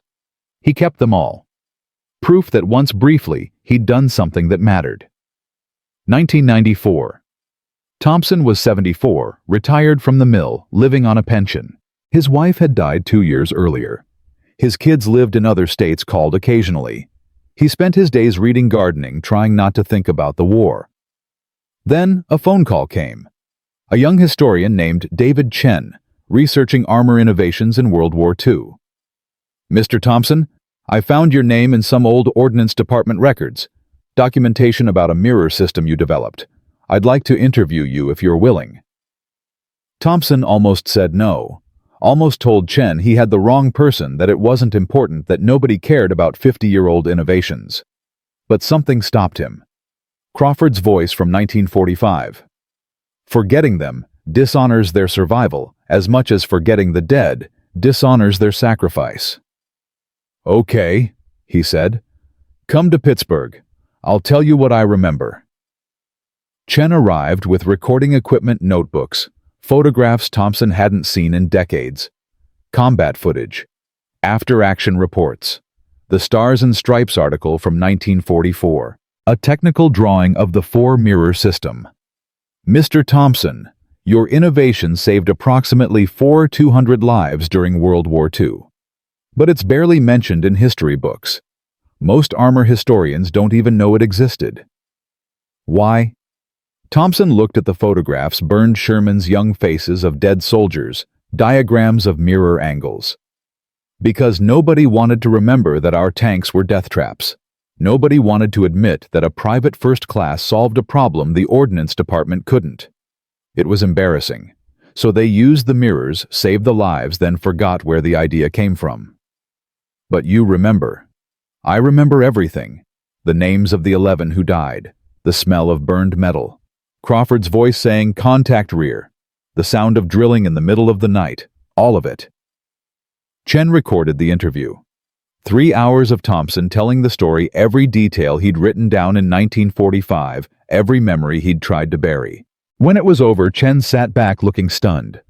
He kept them all. Proof that once briefly he'd done something that mattered. 1994. Thompson was 74, retired from the mill, living on a pension. His wife had died 2 years earlier. His kids lived in other states, called occasionally. He spent his days reading, gardening, trying not to think about the war. Then a phone call came. A young historian named David Chen, researching armor innovations in World War II. "Mr. Thompson, I found your name in some old Ordnance Department records. Documentation about a mirror system you developed. I'd like to interview you if you're willing." Thompson almost said no, almost told Chen he had the wrong person, that it wasn't important, that nobody cared about 50-year-old innovations. But something stopped him. Crawford's voice from 1945. "Forgetting them dishonors their survival as much as forgetting the dead dishonors their sacrifice." "Okay," he said. "Come to Pittsburgh. I'll tell you what I remember." Chen arrived with recording equipment, notebooks, photographs Thompson hadn't seen in decades, combat footage, after-action reports, the Stars and Stripes article from 1944, a technical drawing of the 4-mirror system. "Mr. Thompson, your innovation saved approximately 4,200 lives during World War II. But it's barely mentioned in history books. Most armor historians don't even know it existed." Why? Thompson looked at the photographs, burned Sherman's young faces of dead soldiers, diagrams of mirror angles. Because nobody wanted to remember that our tanks were death traps. Nobody wanted to admit that a private first class solved a problem the Ordnance Department couldn't. It was embarrassing. So they used the mirrors, saved the lives, then forgot where the idea came from. But you remember. I remember everything. The names of the 11 who died. The smell of burned metal. Crawford's voice saying, "Contact rear." The sound of drilling in the middle of the night. All of it. Chen recorded the interview. 3 hours of Thompson telling the story, every detail he'd written down in 1945, every memory he'd tried to bury. When it was over, Chen sat back looking stunned.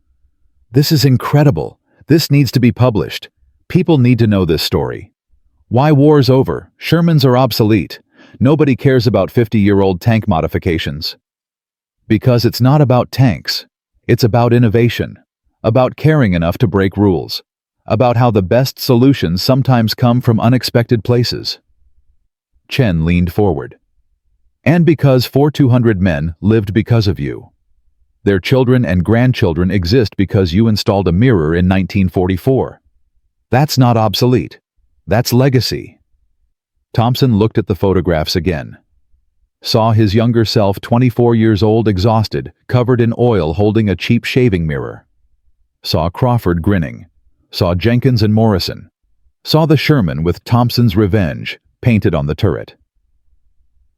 "This is incredible. This needs to be published. People need to know this story. Why war's over? Shermans are obsolete. Nobody cares about 50-year-old tank modifications." Because it's not about tanks. It's about innovation. About caring enough to break rules. About how the best solutions sometimes come from unexpected places. Chen leaned forward. "And because 4,200 men lived because of you. Their children and grandchildren exist because you installed a mirror in 1944. That's not obsolete. That's legacy." Thompson looked at the photographs again. Saw his younger self, 24 years old, exhausted, covered in oil, holding a cheap shaving mirror. Saw Crawford grinning. Saw Jenkins and Morrison. Saw the Sherman with Thompson's Revenge painted on the turret.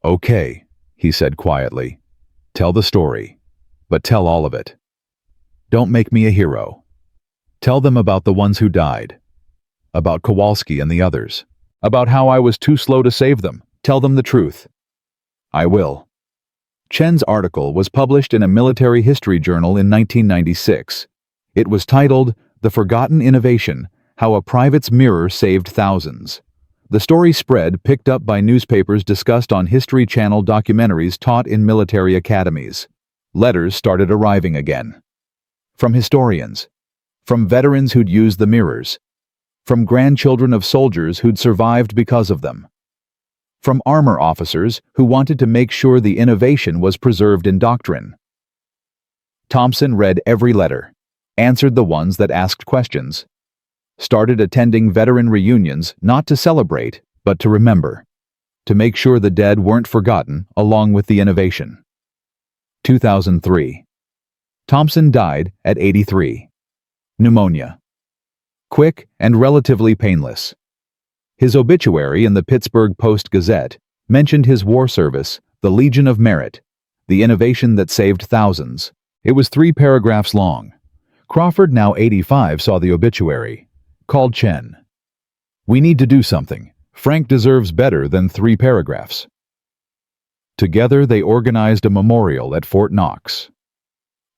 "Okay," he said quietly. Tell the story, but tell all of it. Don't make me a hero. Tell them about the ones who died, about Kowalski and the others, about how I was too slow to save them. Tell them the truth. I will. Chen's article was published in a military history journal in 1996. It was titled, "The Forgotten Innovation: How a Private's Mirror Saved Thousands." The story spread, picked up by newspapers discussed on History Channel documentaries taught in military academies. Letters started arriving again. From historians, from veterans who'd used the mirrors, from grandchildren of soldiers who'd survived because of them, from armor officers who wanted to make sure the innovation was preserved in doctrine. Thompson read every letter, answered the ones that asked questions, started attending veteran reunions not to celebrate, but to remember, to make sure the dead weren't forgotten along with the innovation. 2003. Thompson died at 83. Pneumonia. Quick and relatively painless. His obituary in the Pittsburgh Post-Gazette mentioned his war service, the Legion of Merit, the innovation that saved thousands. It was 3 paragraphs long. Crawford, now 85, saw the obituary. Called Chen. "We need to do something. Frank deserves better than 3 paragraphs." Together they organized a memorial at Fort Knox.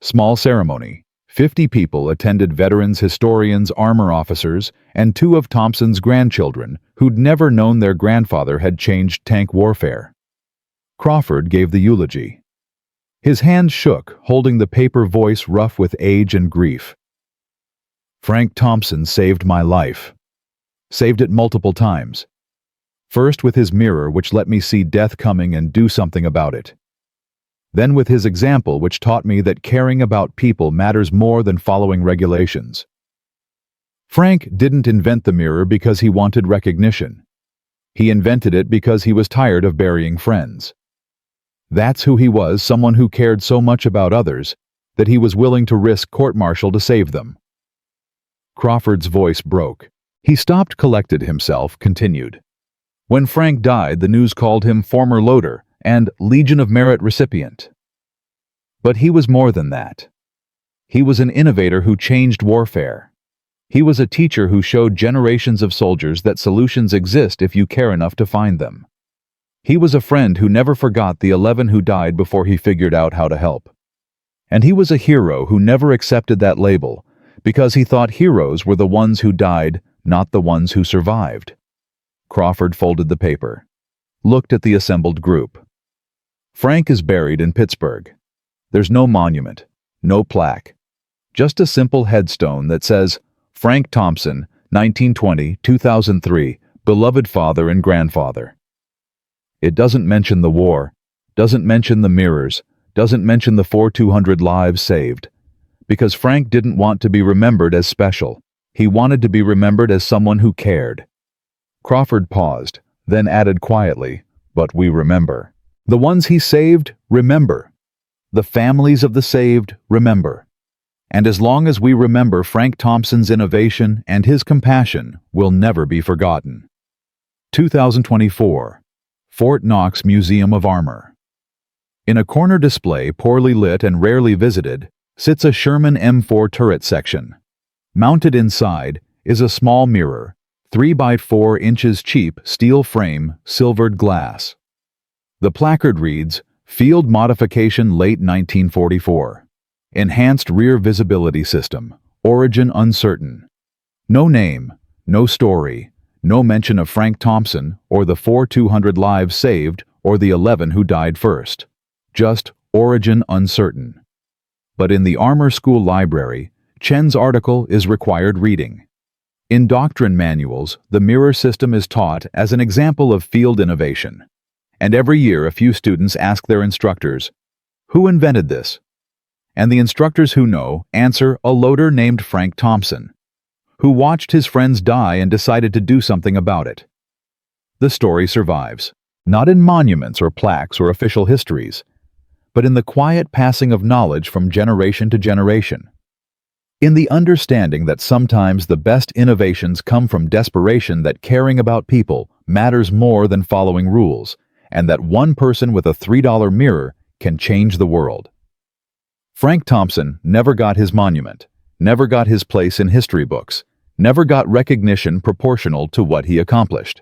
Small ceremony. 50 people attended: veterans, historians, armor officers, and 2 of Thompson's grandchildren who'd never known their grandfather had changed tank warfare. Crawford gave the eulogy. His hand shook, holding the paper, voice rough with age and grief. "Frank Thompson saved my life. Saved it multiple times. First with his mirror, which let me see death coming and do something about it. Then with his example, which taught me that caring about people matters more than following regulations." Frank didn't invent the mirror because he wanted recognition. He invented it because he was tired of burying friends. That's who he was, someone who cared so much about others that he was willing to risk court-martial to save them. Crawford's voice broke. He stopped, collected himself, continued. "When Frank died, the news called him former loader and Legion of Merit recipient. But he was more than that. He was an innovator who changed warfare. He was a teacher who showed generations of soldiers that solutions exist if you care enough to find them. He was a friend who never forgot the 11 who died before he figured out how to help. And he was a hero who never accepted that label because he thought heroes were the ones who died, not the ones who survived." Crawford folded the paper, looked at the assembled group. "Frank is buried in Pittsburgh. There's no monument, no plaque, just a simple headstone that says, 'Frank Thompson, 1920-2003, beloved father and grandfather.' It doesn't mention the war, doesn't mention the mirrors, doesn't mention the 4,200 lives saved. Because Frank didn't want to be remembered as special. He wanted to be remembered as someone who cared." Crawford paused, then added quietly, "But we remember. The ones he saved, remember. The families of the saved, remember. And as long as we remember Frank Thompson's innovation and his compassion will never be forgotten." 2024. Fort Knox Museum of Armor. In a corner display, poorly lit and rarely visited, sits a Sherman M4 turret section. Mounted inside is a small mirror, 3 by 4 inches, cheap steel frame, silvered glass. The placard reads, "Field Modification Late 1944. Enhanced Rear Visibility System. Origin Uncertain." No name, no story, no mention of Frank Thompson or the 4,200 lives saved or the 11 who died first. Just Origin Uncertain. But in the Armor School Library, Chen's article is required reading. In doctrine manuals, the mirror system is taught as an example of field innovation. And every year a few students ask their instructors, "Who invented this?" And the instructors who know answer, "A loader named Frank Thompson, who watched his friends die and decided to do something about it." The story survives, not in monuments or plaques or official histories, but in the quiet passing of knowledge from generation to generation. In the understanding that sometimes the best innovations come from desperation, that caring about people matters more than following rules, and that one person with a $3 mirror can change the world. Frank Thompson never got his monument, never got his place in history books, never got recognition proportional to what he accomplished.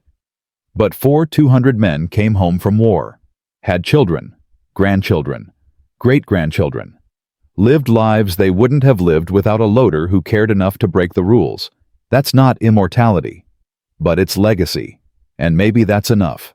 But 200 men came home from war, had children, grandchildren, great-grandchildren, lived lives they wouldn't have lived without a loader who cared enough to break the rules. That's not immortality, but it's legacy, and maybe that's enough.